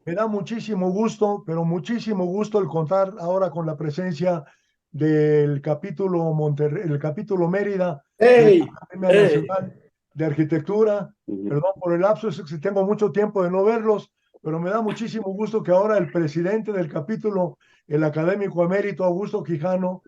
Me da muchísimo gusto, pero muchísimo gusto el contar ahora con la presencia del capítulo Monterrey, el capítulo Mérida de la ¡Ey! Academia ¡Ey! Nacional de Arquitectura. Ujú. Perdón por el lapso, es que tengo mucho tiempo de no verlos, pero me da muchísimo gusto que ahora el presidente del capítulo, el académico emérito Augusto Quijano,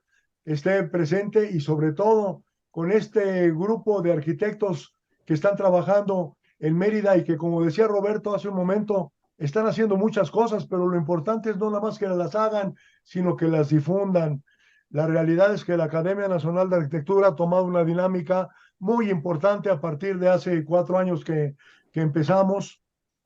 esté presente y sobre todo con este grupo de arquitectos que están trabajando en Mérida y que, como decía Roberto hace un momento, están haciendo muchas cosas, pero lo importante es no nada más que las hagan, sino que las difundan. La realidad es que la Academia Nacional de Arquitectura ha tomado una dinámica muy importante a partir de hace 4 años que empezamos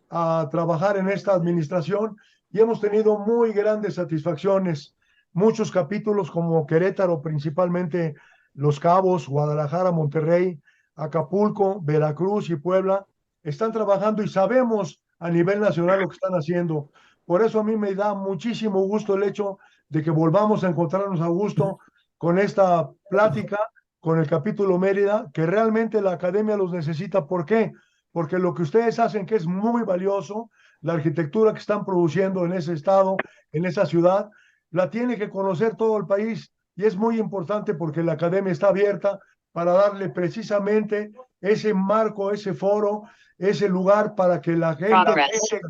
a trabajar en esta administración y hemos tenido muy grandes satisfacciones. Muchos capítulos como Querétaro, principalmente Los Cabos, Guadalajara, Monterrey, Acapulco, Veracruz y Puebla, están trabajando y sabemos a nivel nacional lo que están haciendo. Por eso a mí me da muchísimo gusto el hecho de que volvamos a encontrarnos a gusto con esta plática, con el capítulo Mérida, que realmente la academia los necesita. ¿Por qué? Porque lo que ustedes hacen, que es muy valioso, la arquitectura que están produciendo en ese estado, en esa ciudad, la tiene que conocer todo el país y es muy importante porque la academia está abierta para darle precisamente ese marco, ese foro, ese lugar para que la gente,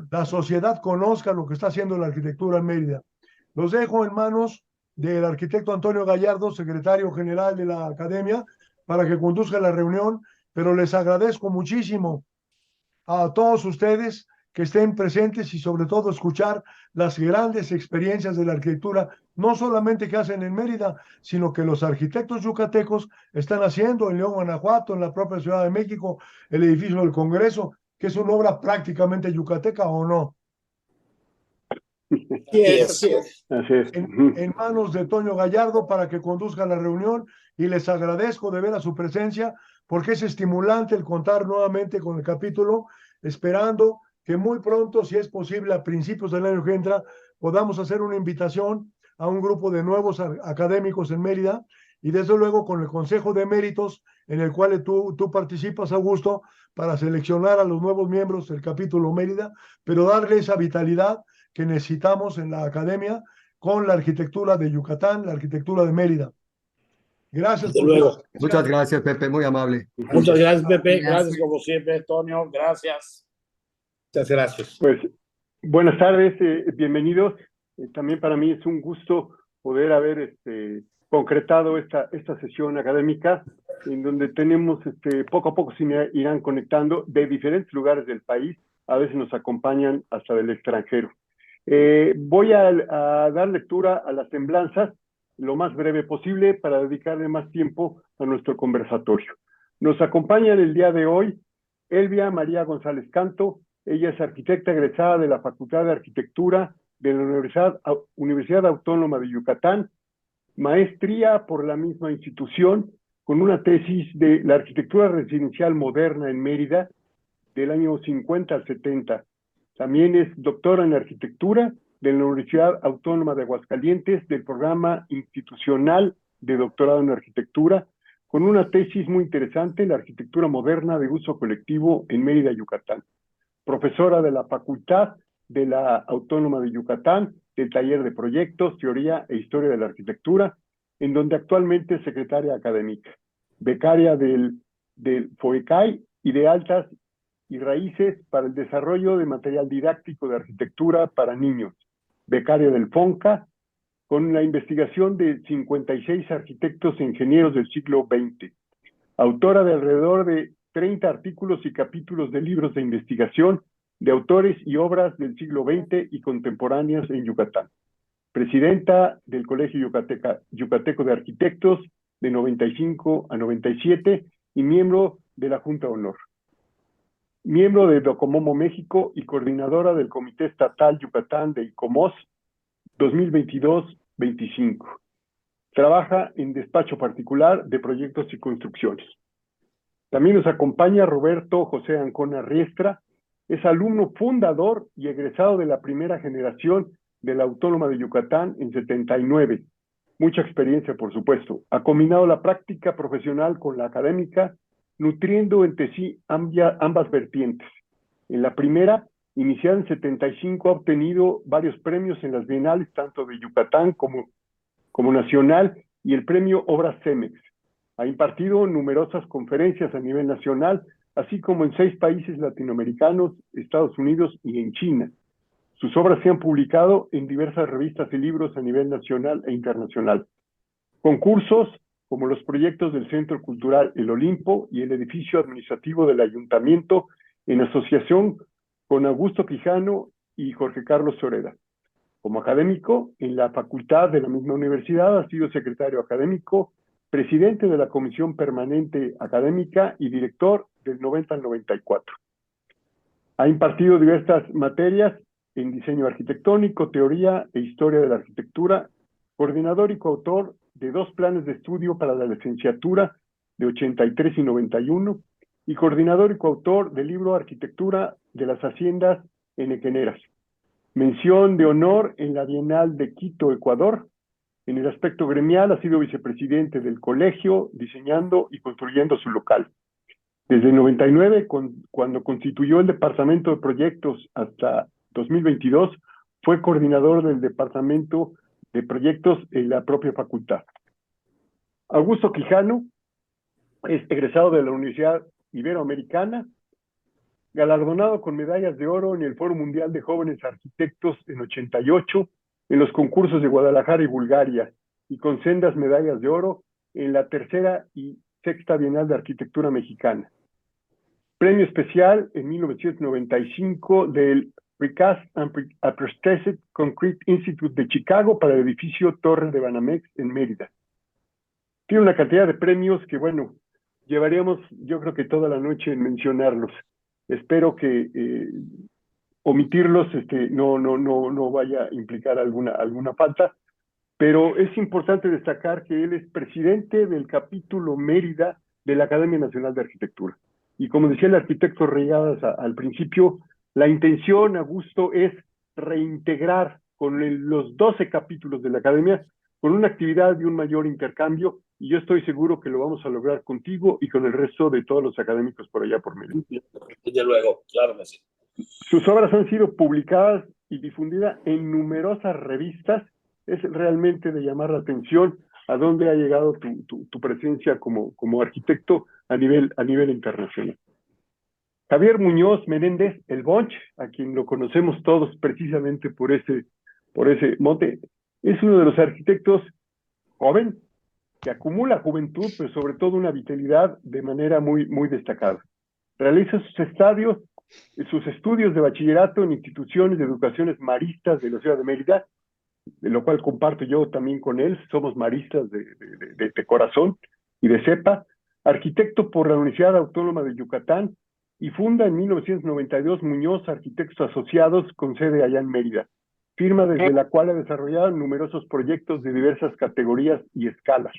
la sociedad conozca lo que está haciendo la arquitectura en Mérida. Los dejo en manos del arquitecto Antonio Gallardo, secretario general de la academia, para que conduzca la reunión, pero les agradezco muchísimo a todos ustedes que estén presentes y sobre todo escuchar las grandes experiencias de la arquitectura, no solamente que hacen en Mérida, sino que los arquitectos yucatecos están haciendo en León, Guanajuato, en la propia Ciudad de México, el edificio del Congreso, que es una obra prácticamente yucateca o no. Así es, así es. Así es. En manos de Toño Gallardo para que conduzca la reunión y les agradezco de ver a su presencia porque es estimulante el contar nuevamente con el capítulo, esperando que muy pronto, si es posible, a principios del año que entra, podamos hacer una invitación a un grupo de nuevos académicos en Mérida y desde luego con el Consejo de Méritos en el cual tú participas, Augusto, para seleccionar a los nuevos miembros del capítulo Mérida, pero darle esa vitalidad que necesitamos en la academia con la arquitectura de Yucatán, la arquitectura de Mérida. Gracias Desde por su luego. presencia. Muchas gracias, Pepe, muy amable. Muchas gracias, Pepe. Gracias. Gracias como siempre, Antonio. Gracias. Muchas gracias. Pues buenas tardes, bienvenidos. También para mí es un gusto poder haber concretado esta sesión académica en donde tenemos poco a poco se irán conectando de diferentes lugares del país, a veces nos acompañan hasta del extranjero. Voy a dar lectura a las semblanzas lo más breve posible para dedicarle más tiempo a nuestro conversatorio. Nos acompañan el día de hoy Elvia María González Canto. Ella es arquitecta egresada de la Facultad de Arquitectura de la Universidad Autónoma de Yucatán, maestría por la misma institución, con una tesis de la arquitectura residencial moderna en Mérida del año 50 al 70. También es doctora en arquitectura de la Universidad Autónoma de Aguascalientes del programa institucional de doctorado en arquitectura, con una tesis muy interesante, la arquitectura moderna de uso colectivo en Mérida, Yucatán. Profesora de la Facultad de la Autónoma de Yucatán, del taller de proyectos, teoría e historia de la arquitectura, en donde actualmente es secretaria académica, becaria del FOECAI y de Altas y Raíces para el desarrollo de material didáctico de arquitectura para niños, becaria del FONCA, con la investigación de 56 arquitectos e ingenieros del siglo XX, autora de alrededor de 30 artículos y capítulos de libros de investigación de autores y obras del siglo XX y contemporáneas en Yucatán. Presidenta del Colegio Yucateco de Arquitectos de 95 a 97 y miembro de la Junta de Honor. Miembro de Docomomo México y coordinadora del Comité Estatal Yucatán de ICOMOS 2022-25. Trabaja en despacho particular de proyectos y construcciones. También nos acompaña Roberto José Ancona Riestra, es alumno fundador y egresado de la primera generación de la Autónoma de Yucatán en 79. Mucha experiencia, por supuesto. Ha combinado la práctica profesional con la académica, nutriendo entre sí ambas vertientes. En la primera, iniciada en 75, ha obtenido varios premios en las bienales, tanto de Yucatán como nacional, y el premio Obras CEMEX. Ha impartido numerosas conferencias a nivel nacional, así como en 6 países latinoamericanos, Estados Unidos y en China. Sus obras se han publicado en diversas revistas y libros a nivel nacional e internacional. Concursos como los proyectos del Centro Cultural El Olimpo y el edificio administrativo del Ayuntamiento, en asociación con Augusto Quijano y Jorge Carlos Zoreda. Como académico, en la facultad de la misma universidad ha sido secretario académico, presidente de la Comisión Permanente Académica y director del 90 al 94. Ha impartido diversas materias en diseño arquitectónico, teoría e historia de la arquitectura, coordinador y coautor de 2 planes de estudio para la licenciatura de 83 y 91, y coordinador y coautor del libro Arquitectura de las Haciendas Henequeneras. Mención de honor en la Bienal de Quito, Ecuador. En el aspecto gremial ha sido vicepresidente del colegio, diseñando y construyendo su local. Desde el 99, cuando constituyó el Departamento de Proyectos, hasta 2022, fue coordinador del Departamento de Proyectos en la propia facultad. Augusto Quijano es egresado de la Universidad Iberoamericana, galardonado con medallas de oro en el Foro Mundial de Jóvenes Arquitectos en 88, en los concursos de Guadalajara y Bulgaria, y con sendas medallas de oro en la 3ª y 6ª Bienal de Arquitectura Mexicana. Premio especial en 1995 del Precast and Prestressed Concrete Institute de Chicago para el edificio Torre de Banamex en Mérida. Tiene una cantidad de premios que, bueno, llevaríamos yo creo que toda la noche en mencionarlos. Espero que omitirlos no vaya a implicar alguna falta, pero es importante destacar que él es presidente del capítulo Mérida de la Academia Nacional de Arquitectura. Y como decía el arquitecto Regadas al principio, la intención, Augusto, es reintegrar con los 12 capítulos de la Academia con una actividad de un mayor intercambio, y yo estoy seguro que lo vamos a lograr contigo y con el resto de todos los académicos por allá por Mérida. Desde luego, claro que sí. Sus obras han sido publicadas y difundidas en numerosas revistas. Es realmente de llamar la atención a dónde ha llegado tu presencia como arquitecto a nivel internacional. Javier Muñoz Menéndez, el Bonch, a quien lo conocemos todos precisamente por ese mote, es uno de los arquitectos joven, que acumula juventud, pero sobre todo una vitalidad de manera muy destacada. Realiza sus estudios de bachillerato en instituciones de educaciones maristas de la ciudad de Mérida, de lo cual comparto yo también con él. Somos maristas de corazón y de cepa. Arquitecto por la Universidad Autónoma de Yucatán, y funda en 1992 Muñoz Arquitectos Asociados, con sede allá en Mérida, firma desde la cual ha desarrollado numerosos proyectos de diversas categorías y escalas.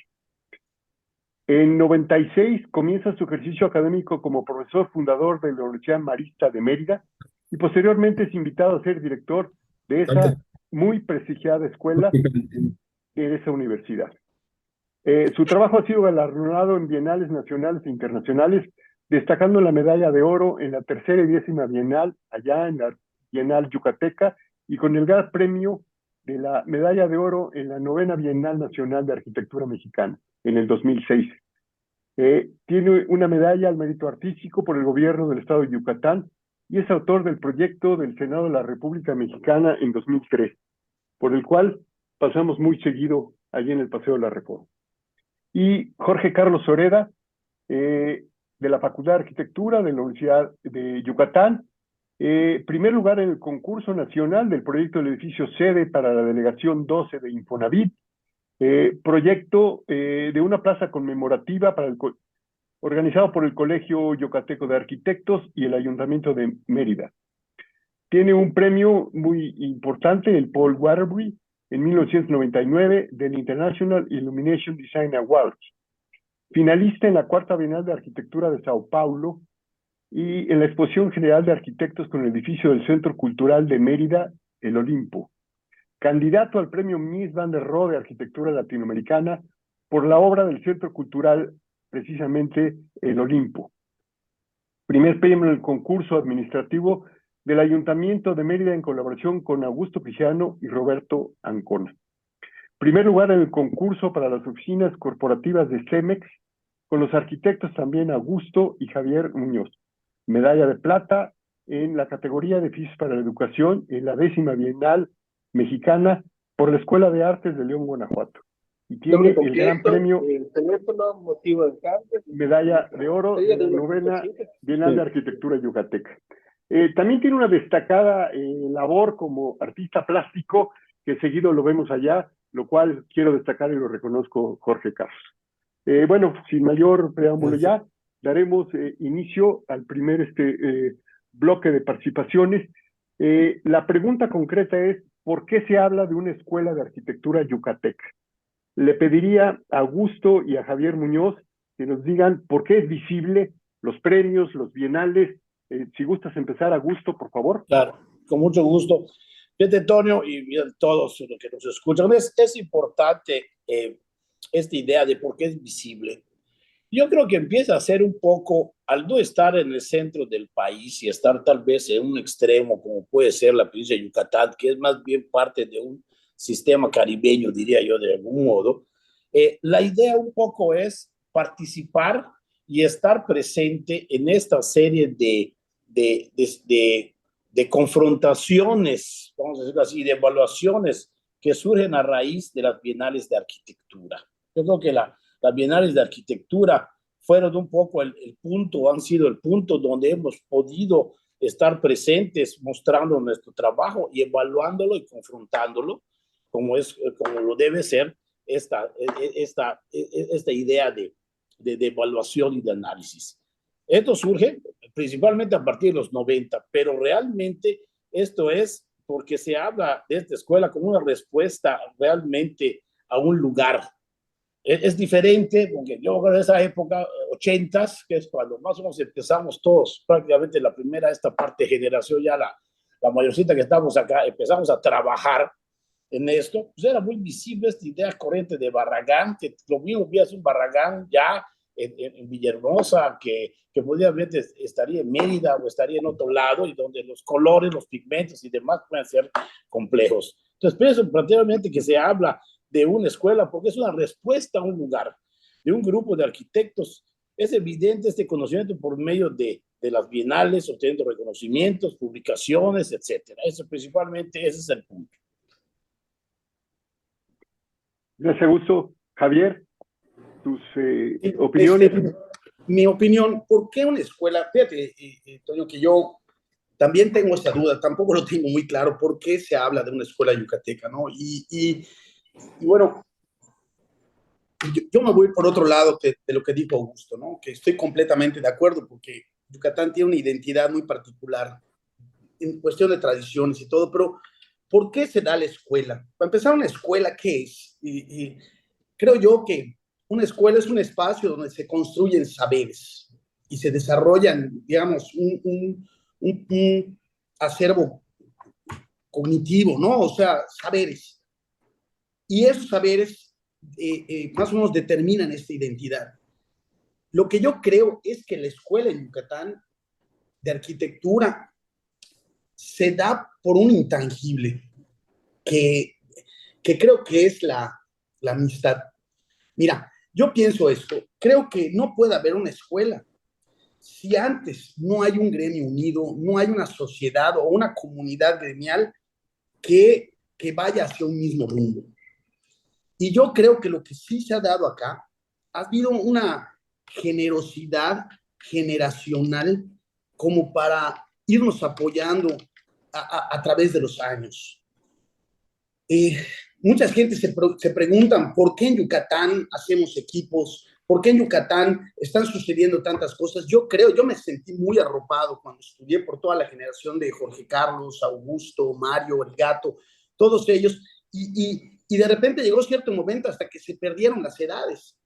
En 96 comienza su ejercicio académico como profesor fundador de la Universidad Marista de Mérida, y posteriormente es invitado a ser director de esa muy prestigiada escuela, de esa universidad. Su trabajo ha sido galardonado en bienales nacionales e internacionales, destacando la medalla de oro en la 3ª y 10ª Bienal, allá en la Bienal Yucateca, y con el gran premio de la medalla de oro en la 9ª Bienal Nacional de Arquitectura Mexicana, en el 2006. Tiene una medalla al mérito artístico por el gobierno del estado de Yucatán, y es autor del proyecto del Senado de la República Mexicana en 2003, por el cual pasamos muy seguido allí en el Paseo de la Reforma. Y Jorge Carlos Zoreda, de la Facultad de Arquitectura de la Universidad de Yucatán, primer lugar en el concurso nacional del proyecto del edificio sede para la delegación 12 de Infonavit, proyecto de una plaza conmemorativa organizado por el Colegio Yucateco de Arquitectos y el Ayuntamiento de Mérida. Tiene un premio muy importante, el Paul Waterbury, en 1999, del International Illumination Design Awards. Finalista en la 4ª Bienal de Arquitectura de Sao Paulo y en la Exposición General de Arquitectos con el edificio del Centro Cultural de Mérida, El Olimpo. Candidato al premio Mies van der Rohe de Arquitectura Latinoamericana por la obra del Centro Cultural, precisamente El Olimpo. Primer premio en el concurso administrativo del Ayuntamiento de Mérida en colaboración con Augusto Quijano y Roberto Ancona. Primer lugar en el concurso para las oficinas corporativas de CEMEX, con los arquitectos también Augusto y Javier Muñoz. Medalla de plata en la categoría de edificios para la educación en la 10ª Bienal Mexicana por la Escuela de Artes de León, Guanajuato. Y tiene el gran premio, teléfono, motivo de cambio, medalla de oro de la 9ª Bienal de Arquitectura Yucateca. También tiene una destacada labor como artista plástico, que seguido lo vemos allá, lo cual quiero destacar y lo reconozco, Jorge Carlos. Bueno, sin mayor preámbulo ya, daremos inicio al primer bloque de participaciones. La pregunta concreta es, ¿por qué se habla de una escuela de arquitectura yucateca? Le pediría a Augusto y a Javier Muñoz que nos digan por qué es visible los premios, los bienales. Si gustas empezar, Augusto, por favor. Claro, con mucho gusto. Fíjate, Antonio, y todos los que nos escuchan, es importante esta idea de por qué es visible. Yo creo que empieza a ser un poco, al no estar en el centro del país y estar tal vez en un extremo, como puede ser la provincia de Yucatán, que es más bien parte de un sistema caribeño, diría yo, de algún modo, la idea un poco es participar y estar presente en esta serie de confrontaciones, vamos a decirlo así, de evaluaciones que surgen a raíz de las bienales de arquitectura. Yo creo que las bienales de arquitectura fueron un poco el punto, han sido el punto donde hemos podido estar presentes, mostrando nuestro trabajo y evaluándolo y confrontándolo, como lo debe ser esta idea de evaluación y de análisis. Esto surge principalmente a partir de los 90, pero realmente esto es porque se habla de esta escuela como una respuesta realmente a un lugar. Es diferente, porque yo creo que en esa época, 80s, que es cuando más o menos empezamos todos, prácticamente esta parte de generación, ya la mayorcita que estamos acá, empezamos a trabajar en esto, pues era muy visible esta idea corriente de Barragán, que lo mismo es un Barragán ya en Villahermosa, que posiblemente estaría en Mérida o estaría en otro lado, y donde los colores, los pigmentos y demás pueden ser complejos. Entonces, pienso prácticamente que se habla de una escuela porque es una respuesta a un lugar, de un grupo de arquitectos. Es evidente este conocimiento por medio de las bienales, obteniendo reconocimientos, publicaciones, etcétera. Eso principalmente, ese es el punto. Gracias, Augusto. Javier, tus opiniones. Mi opinión, ¿por qué una escuela? Fíjate, Toño, que yo también tengo esa duda, tampoco lo tengo muy claro, ¿por qué se habla de una escuela yucateca, no? Y bueno, yo me voy por otro lado de lo que dijo Augusto, ¿no? Que estoy completamente de acuerdo, porque Yucatán tiene una identidad muy particular en cuestión de tradiciones y todo, pero ¿por qué se da la escuela? Para empezar, una escuela, ¿qué es? Y creo yo que una escuela es un espacio donde se construyen saberes y se desarrollan, digamos, un acervo cognitivo, ¿no? O sea, saberes. Y esos saberes más o menos determinan esta identidad. Lo que yo creo es que la escuela en Yucatán de arquitectura se da por un intangible que creo que es la amistad. Mira, yo pienso esto, creo que no puede haber una escuela si antes no hay un gremio unido, no hay una sociedad o una comunidad gremial que vaya hacia un mismo rumbo. Y yo creo que lo que sí se ha dado acá, ha habido una generosidad generacional como para irnos apoyando a través de los años. Mucha gente se preguntan por qué en Yucatán hacemos equipos, por qué en Yucatán están sucediendo tantas cosas. Yo me sentí muy arropado cuando estudié por toda la generación de Jorge Carlos, Augusto, Mario, El Gato, todos ellos, y de repente llegó cierto momento hasta que se perdieron las edades.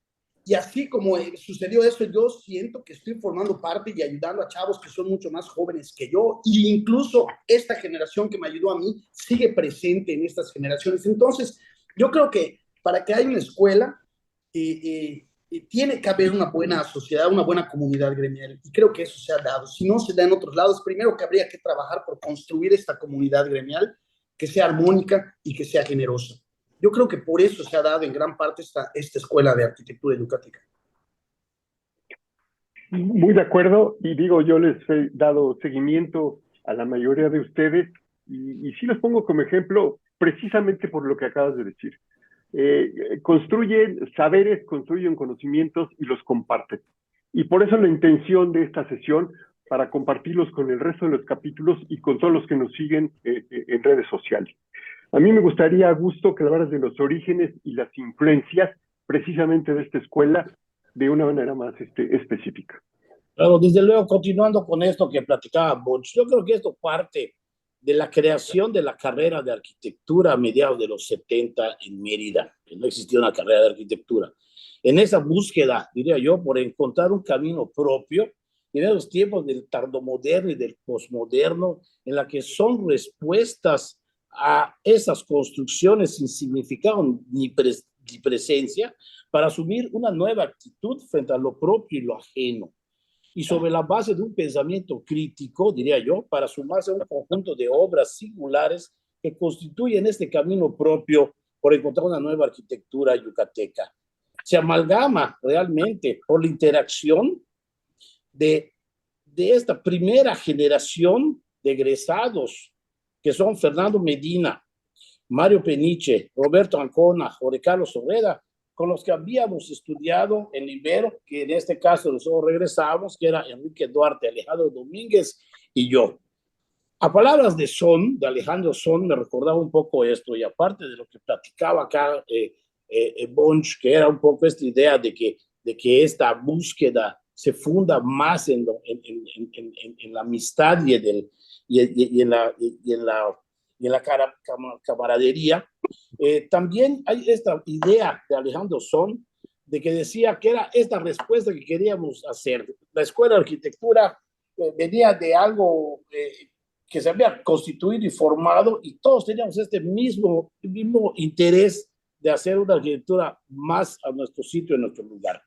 Y así como sucedió eso, yo siento que estoy formando parte y ayudando a chavos que son mucho más jóvenes que yo, e incluso esta generación que me ayudó a mí sigue presente en estas generaciones. Entonces, yo creo que para que haya una escuela, tiene que haber una buena sociedad, una buena comunidad gremial, y creo que eso se ha dado. Si no se da en otros lados, primero que habría que trabajar por construir esta comunidad gremial que sea armónica y que sea generosa. Yo creo que por eso se ha dado en gran parte esta escuela de arquitectura educativa. Muy de acuerdo, y digo, yo les he dado seguimiento a la mayoría de ustedes, y sí los pongo como ejemplo precisamente por lo que acabas de decir. Construyen saberes, construyen conocimientos y los comparten. Y por eso la intención de esta sesión, para compartirlos con el resto de los capítulos y con todos los que nos siguen en redes sociales. A mí me gustaría, Augusto, que hablaras de los orígenes y las influencias precisamente de esta escuela de una manera más específica. Claro, desde luego, continuando con esto que platicaba Bunch, yo creo que esto parte de la creación de la carrera de arquitectura a mediados de los 70 en Mérida, que no existía una carrera de arquitectura. En esa búsqueda, diría yo, por encontrar un camino propio, en esos tiempos del tardomoderno y del posmoderno, en la que son respuestas a esas construcciones sin significado ni presencia, para asumir una nueva actitud frente a lo propio y lo ajeno. Y sobre la base de un pensamiento crítico, diría yo, para sumarse a un conjunto de obras singulares que constituyen este camino propio por encontrar una nueva arquitectura yucateca. Se amalgama realmente por la interacción de esta primera generación de egresados, que son Fernando Medina, Mario Peniche, Roberto Ancona, Jorge Carlos Orreda, con los que habíamos estudiado en Ibero, que en este caso nosotros regresamos, que era Enrique Duarte, Alejandro Domínguez y yo. A palabras de Alejandro Son, me recordaba un poco esto, y aparte de lo que platicaba acá Bunch, que era un poco esta idea de que esta búsqueda se funda más en la amistad y en la camaradería. También hay esta idea de Alejandro Son de que decía que era esta respuesta que queríamos hacer. La escuela de arquitectura venía de algo que se había constituido y formado, y todos teníamos este mismo interés de hacer una arquitectura más a nuestro sitio, en nuestro lugar.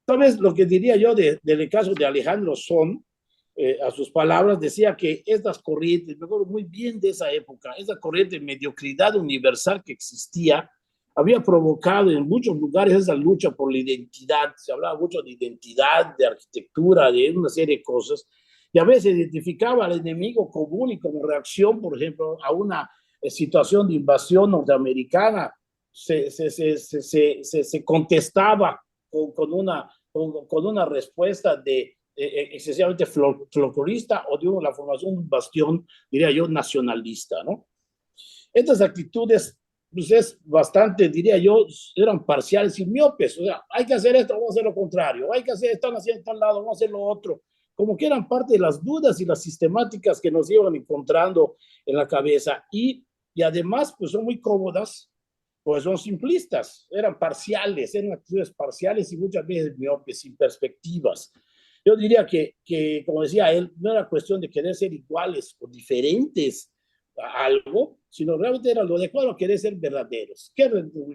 ¿Sabes lo que diría yo del caso de Alejandro Son? A sus palabras, decía que estas corrientes, me acuerdo muy bien de esa época, esa corriente de mediocridad universal que existía, había provocado en muchos lugares esa lucha por la identidad. Se hablaba mucho de identidad, de arquitectura, de una serie de cosas, y a veces identificaba al enemigo común, y como reacción, por ejemplo, a una situación de invasión norteamericana, se contestaba con una respuesta excesivamente folclorista, o de la formación de un bastión, diría yo, nacionalista, ¿no? Estas actitudes, pues es bastante, diría yo, eran parciales y miopes. O sea, hay que hacer esto, vamos a hacer lo contrario. Hay que hacer esto, haciendo tal lado, vamos a hacer lo otro. Como que eran parte de las dudas y las sistemáticas que nos iban encontrando en la cabeza. Y además, pues son muy cómodas, pues son simplistas, eran parciales, eran actitudes parciales y muchas veces miopes, sin perspectivas. Yo diría que, como decía él, no era cuestión de querer ser iguales o diferentes a algo, sino realmente era lo adecuado, querer ser verdaderos. ¿Qué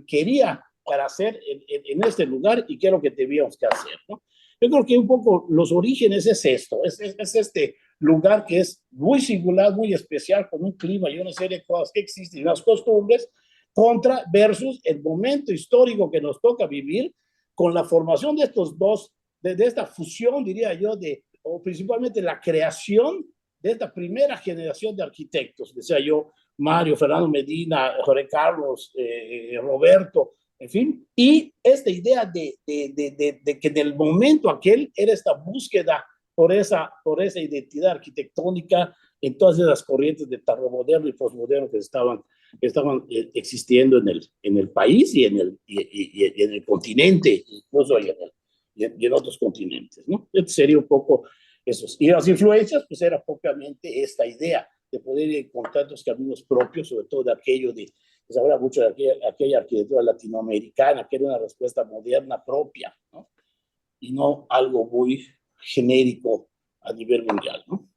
quería para hacer en este lugar y qué es lo que debíamos que hacer, ¿no? Yo creo que un poco los orígenes es esto, es este lugar que es muy singular, muy especial, con un clima y una serie de cosas que existen, las costumbres, contra versus el momento histórico que nos toca vivir, con la formación de estos dos, de esta fusión, diría yo, o principalmente la creación de esta primera generación de arquitectos, decía yo, Mario, Fernando Medina, Jorge Carlos, Roberto, en fin, y esta idea de que en el momento aquel era esta búsqueda por esa identidad arquitectónica en todas esas corrientes de tardomoderno y posmoderno que estaban existiendo en el país y en el continente, incluso y en otros continentes, ¿no? Este sería un poco eso. Y las influencias, pues era propiamente esta idea de poder encontrar los caminos propios, sobre todo de aquello se habla mucho de aquella arquitectura latinoamericana, que era una respuesta moderna propia, ¿no? Y no algo muy genérico a nivel mundial, ¿no?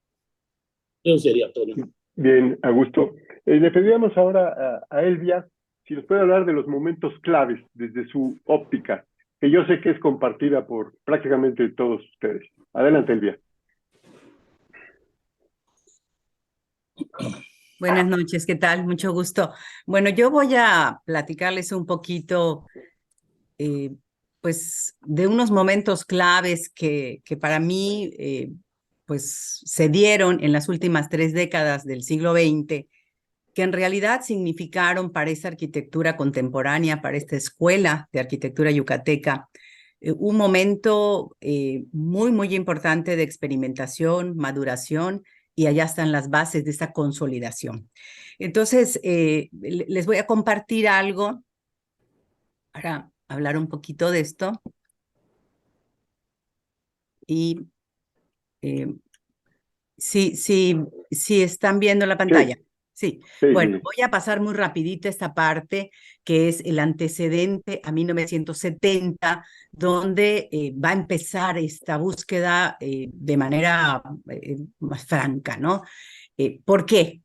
Eso sería todo. Bien, Augusto. Le pediríamos ahora a Elvia si nos puede hablar de los momentos claves desde su óptica que yo sé que es compartida por prácticamente todos ustedes. Adelante, Elvia. Buenas noches, ¿qué tal? Mucho gusto. Bueno, yo voy a platicarles un poquito, pues, de unos momentos claves que para mí, pues, se dieron en las últimas 3 décadas del siglo XX, que en realidad significaron para esta arquitectura contemporánea, para esta escuela de arquitectura yucateca, un momento muy, muy importante de experimentación, maduración, y allá están las bases de esta consolidación. Entonces, les voy a compartir algo para hablar un poquito de esto. Y sí, están viendo la pantalla. Sí. Bueno, voy a pasar muy rapidito esta parte, que es el antecedente a 1970, donde va a empezar esta búsqueda de manera más franca, ¿no? ¿Por qué?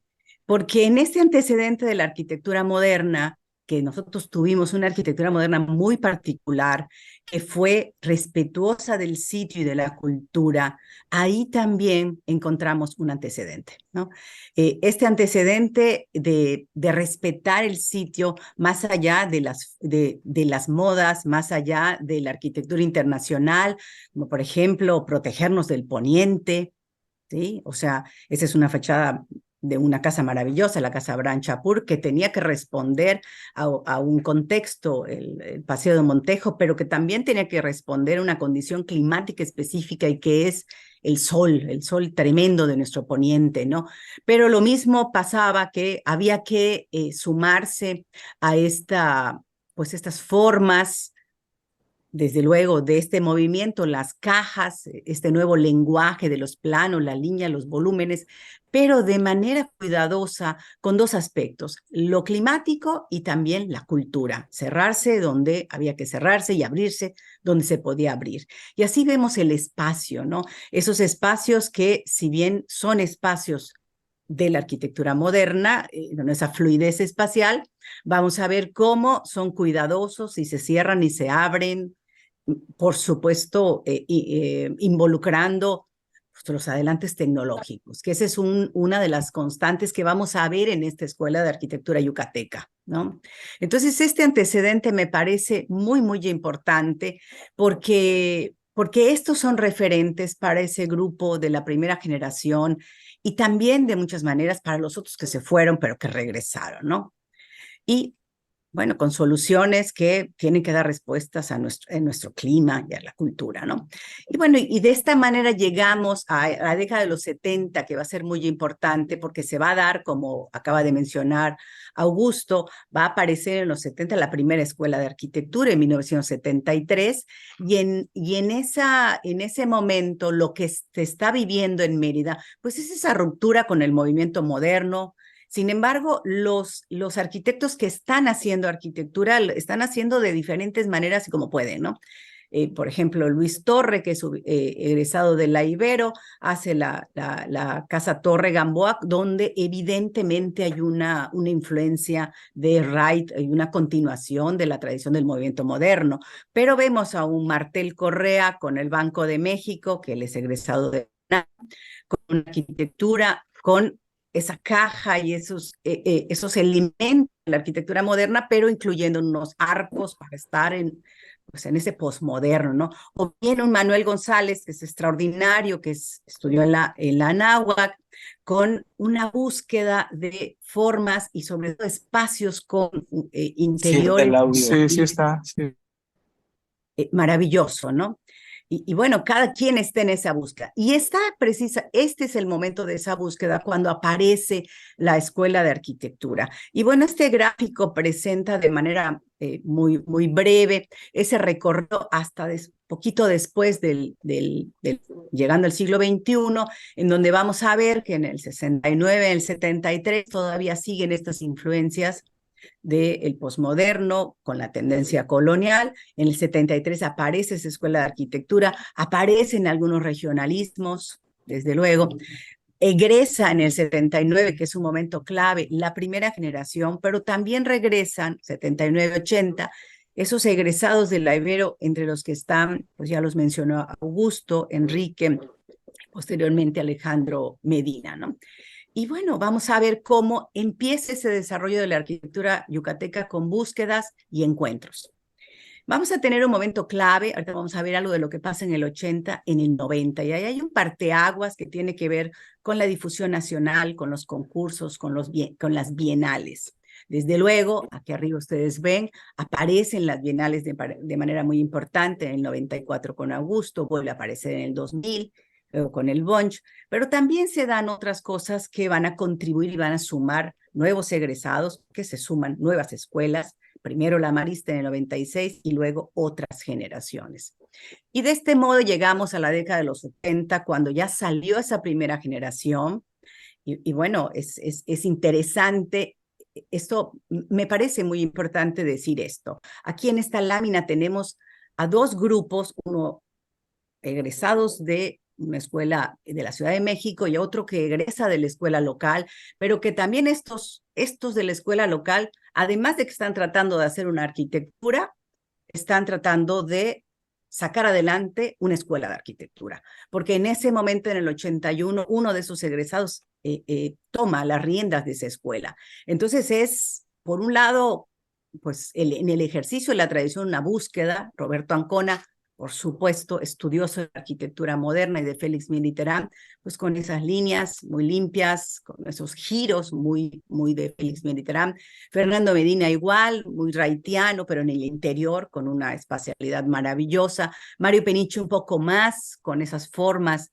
Porque en este antecedente de la arquitectura moderna, que nosotros tuvimos una arquitectura moderna muy particular, que fue respetuosa del sitio y de la cultura, ahí también encontramos un antecedente, ¿no? Este antecedente de respetar el sitio más allá de las modas, más allá de la arquitectura internacional, como por ejemplo protegernos del poniente, ¿sí? O sea, esa es una fachada de una casa maravillosa, la Casa Abraham Chapur, que tenía que responder a un contexto, el Paseo de Montejo, pero que también tenía que responder a una condición climática específica, y que es el sol tremendo de nuestro poniente, ¿no? Pero lo mismo pasaba, que había que sumarse a pues estas formas, desde luego, de este movimiento, las cajas, este nuevo lenguaje de los planos, la línea, los volúmenes, pero de manera cuidadosa, con 2 aspectos: lo climático y también la cultura. Cerrarse donde había que cerrarse y abrirse donde se podía abrir. Y así vemos el espacio, ¿no? Esos espacios que, si bien son espacios de la arquitectura moderna, esa fluidez espacial, vamos a ver cómo son cuidadosos y se cierran y se abren, por supuesto, involucrando los adelantes tecnológicos, que esa es una de las constantes que vamos a ver en esta escuela de arquitectura yucateca, ¿no? Entonces, este antecedente me parece muy, muy importante, porque estos son referentes para ese grupo de la primera generación, y también de muchas maneras para los otros que se fueron, pero que regresaron, ¿no? Y bueno, con soluciones que tienen que dar respuestas a nuestro clima y a la cultura, ¿no? Y bueno, y de esta manera llegamos a la década de los 70, que va a ser muy importante, porque se va a dar, como acaba de mencionar Augusto, va a aparecer en los 70 la primera escuela de arquitectura, en 1973, y en ese momento lo que se está viviendo en Mérida, pues es esa ruptura con el movimiento moderno. Sin embargo, los arquitectos que están haciendo arquitectura están haciendo de diferentes maneras y como pueden, ¿no? Por ejemplo, Luis Torre, que es egresado de la Ibero, hace la Casa Torre Gamboa, donde evidentemente hay una influencia de Wright y una continuación de la tradición del movimiento moderno. Pero vemos a un Martel Correa con el Banco de México, que él es egresado de con una arquitectura, con esa caja y esos elementos de la arquitectura moderna, pero incluyendo unos arcos para estar en ese posmoderno, ¿no? O bien un Manuel González, que es extraordinario, que estudió en la Anáhuac, con una búsqueda de formas y sobre todo espacios con interiores. Sí, está. Sí. Maravilloso, ¿no? Y bueno, cada quien está en esa búsqueda. Y este es el momento de esa búsqueda cuando aparece la Escuela de Arquitectura. Y bueno, este gráfico presenta de manera muy, muy breve ese recorrido hasta poquito después llegando al siglo XXI, en donde vamos a ver que en el 69, en el 73, todavía siguen estas influencias del posmoderno con la tendencia colonial. En el 73 aparece esa escuela de arquitectura, aparecen algunos regionalismos, desde luego. Egresa en el 79, que es un momento clave, la primera generación, pero también regresan, 79-80, Esos egresados de la Ibero, entre los que están, pues ya los mencionó Augusto, Enrique, posteriormente Alejandro Medina, ¿no? Y bueno, vamos a ver cómo empieza ese desarrollo de la arquitectura yucateca con búsquedas y encuentros. Vamos a tener un momento clave, ahorita vamos a ver algo de lo que pasa en el 80, en el 90, y ahí hay un parteaguas que tiene que ver con la difusión nacional, con los concursos, con las bienales. Desde luego, aquí arriba ustedes ven, aparecen las bienales de manera muy importante, en el 94 con Augusto, vuelve a aparecer en el 2000, luego con el Bunch, pero también se dan otras cosas que van a contribuir y van a sumar nuevos egresados, que se suman nuevas escuelas, primero la Marista en el 96 y luego otras generaciones. Y de este modo llegamos a la década de los 70, cuando ya salió esa primera generación, y bueno, es interesante. Esto me parece muy importante decir esto. Aquí en esta lámina tenemos a dos grupos, uno egresados de una escuela de la Ciudad de México y otro que egresa de la escuela local, pero que también estos de la escuela local, además de que están tratando de hacer una arquitectura, están tratando de sacar adelante una escuela de arquitectura, porque en ese momento, en el 81, uno de sus egresados toma las riendas de esa escuela. Entonces es, por un lado, pues en el ejercicio de la tradición, una búsqueda. Roberto Ancona, por supuesto, estudioso de la arquitectura moderna, y de Félix Militerán, pues con esas líneas muy limpias, con esos giros muy de Félix Militerán. Fernando Medina igual, muy raitiano, pero en el interior, con una espacialidad maravillosa. Mario Peniche un poco más, con esas formas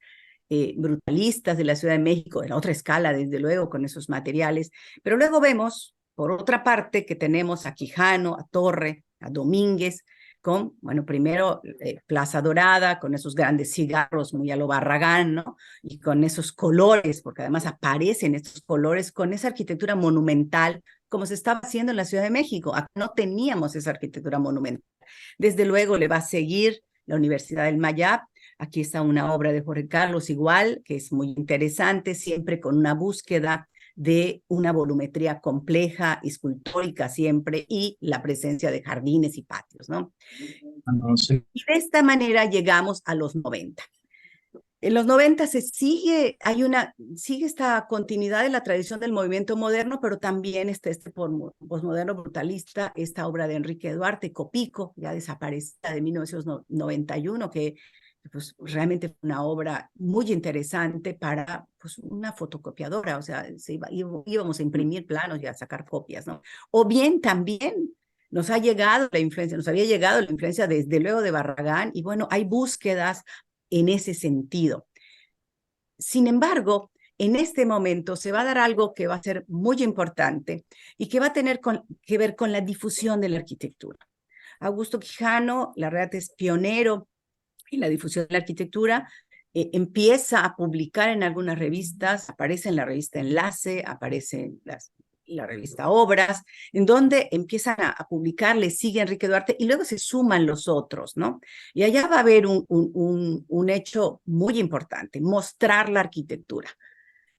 brutalistas de la Ciudad de México, en otra escala, desde luego, con esos materiales. Pero luego vemos, por otra parte, que tenemos a Quijano, a Torre, a Domínguez, con, bueno, primero Plaza Dorada, con esos grandes cigarros muy a lo Barragán, ¿no? Y con esos colores, porque además aparecen estos colores, con esa arquitectura monumental, como se estaba haciendo en la Ciudad de México. Acá no teníamos esa arquitectura monumental. Desde luego le va a seguir la Universidad del Mayab. Aquí está una obra de Jorge Carlos igual, que es muy interesante, siempre con una búsqueda de una volumetría compleja, escultórica siempre, y la presencia de jardines y patios, ¿no? Y de esta manera llegamos a los 90. En los 90 sigue esta continuidad de la tradición del movimiento moderno, pero también está este posmoderno brutalista, esta obra de Enrique Duarte, Copico, ya desaparecida, de 1991, que pues realmente fue una obra muy interesante para pues una fotocopiadora, o sea, íbamos a imprimir planos y a sacar copias, ¿no? O bien también nos había llegado la influencia desde luego de Barragán, y bueno, hay búsquedas en ese sentido. Sin embargo, en este momento se va a dar algo que va a ser muy importante y que va a tener que ver con la difusión de la arquitectura. Augusto Quijano, la verdad, es pionero en la difusión de la arquitectura. Empieza a publicar en algunas revistas, aparece en la revista Enlace, aparece en la revista Obras, en donde empiezan a publicar, le sigue Enrique Duarte y luego se suman los otros, ¿no? Y allá va a haber un hecho muy importante, mostrar la arquitectura.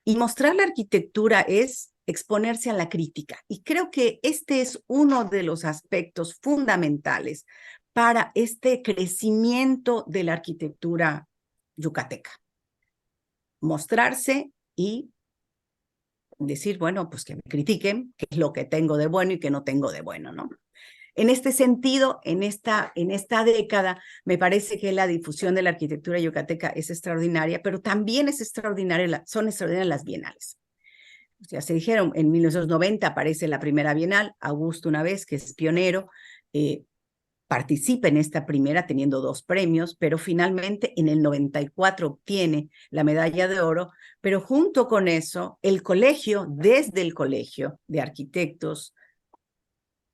Y mostrar la arquitectura es exponerse a la crítica. Y creo que este es uno de los aspectos fundamentales para este crecimiento de la arquitectura yucateca. Mostrarse y decir, bueno, pues que me critiquen, qué es lo que tengo de bueno y qué no tengo de bueno, ¿no? En este sentido, en esta década, me parece que la difusión de la arquitectura yucateca es extraordinaria, pero también son extraordinarias las bienales. Ya se dijeron, en 1990 aparece la primera bienal, Augusto una vez, que es pionero, participa en esta primera teniendo 2 premios, pero finalmente en el 94 obtiene la medalla de oro, pero junto con eso, desde el colegio de arquitectos,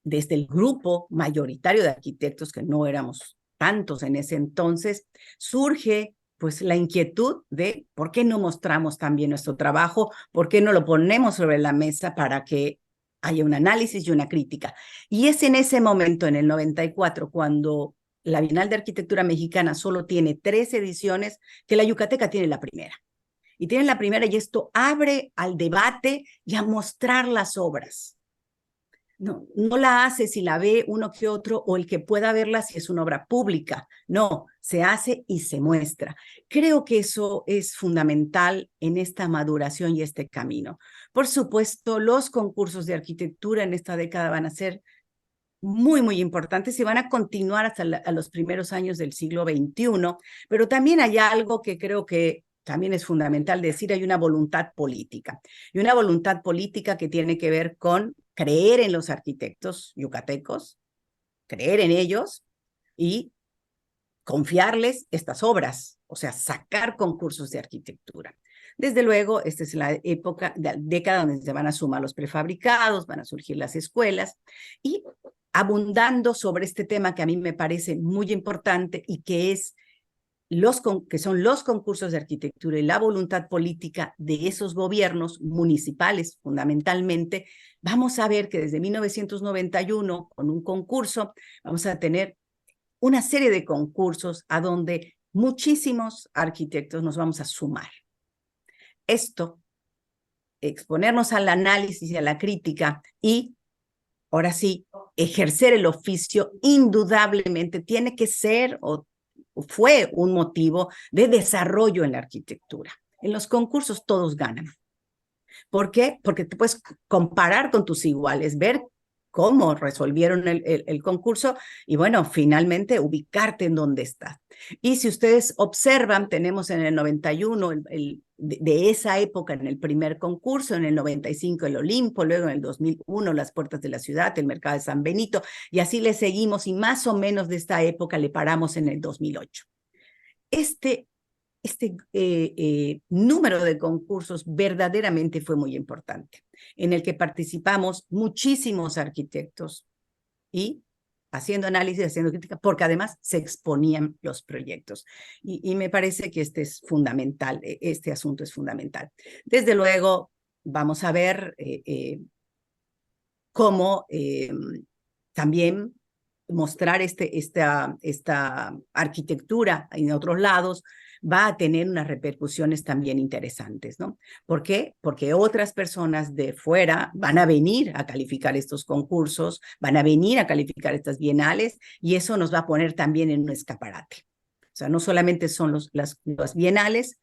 desde el grupo mayoritario de arquitectos, que no éramos tantos en ese entonces, surge pues la inquietud de por qué no mostramos también nuestro trabajo, por qué no lo ponemos sobre la mesa para que haya un análisis y una crítica. Y es en ese momento, en el 94, cuando la Bienal de Arquitectura Mexicana solo tiene 3 ediciones, que la Yucateca tiene la primera. Y tiene la primera, y esto abre al debate y a mostrar las obras. no la hace si la ve uno que otro o el que pueda verla si es una obra pública. No, se hace y se muestra. Creo que eso es fundamental en esta maduración y este camino. Por supuesto, los concursos de arquitectura en esta década van a ser muy, muy importantes y van a continuar hasta a los primeros años del siglo XXI, pero también hay algo que creo que también es fundamental decir, hay una voluntad política, y una voluntad política que tiene que ver con creer en los arquitectos yucatecos, creer en ellos y confiarles estas obras, o sea, sacar concursos de arquitectura. Desde luego, esta es la década donde se van a sumar los prefabricados, van a surgir las escuelas, y abundando sobre este tema que a mí me parece muy importante y que son los concursos de arquitectura y la voluntad política de esos gobiernos municipales, fundamentalmente, vamos a ver que desde 1991, con un concurso, vamos a tener una serie de concursos a donde muchísimos arquitectos nos vamos a sumar. Esto, exponernos al análisis y a la crítica y, ahora sí, ejercer el oficio, indudablemente tiene que ser o fue un motivo de desarrollo en la arquitectura. En los concursos todos ganan. ¿Por qué? Porque te puedes comparar con tus iguales, ver cómo resolvieron el concurso y, bueno, finalmente ubicarte en dónde estás. Y si ustedes observan, tenemos en el 91, de esa época, en el primer concurso, en el 95 el Olimpo, luego en el 2001 las Puertas de la Ciudad, el Mercado de San Benito, y así le seguimos, y más o menos de esta época le paramos en el 2008. Este número de concursos verdaderamente fue muy importante, en el que participamos muchísimos arquitectos y haciendo análisis, haciendo crítica, porque además se exponían los proyectos. Y me parece que este es fundamental, este asunto es fundamental. Desde luego, vamos a ver cómo también mostrar esta arquitectura en otros lados va a tener unas repercusiones también interesantes, ¿no? ¿Por qué? Porque otras personas de fuera van a venir a calificar estos concursos, van a venir a calificar estas bienales, y eso nos va a poner también en un escaparate. O sea, no solamente son las bienales,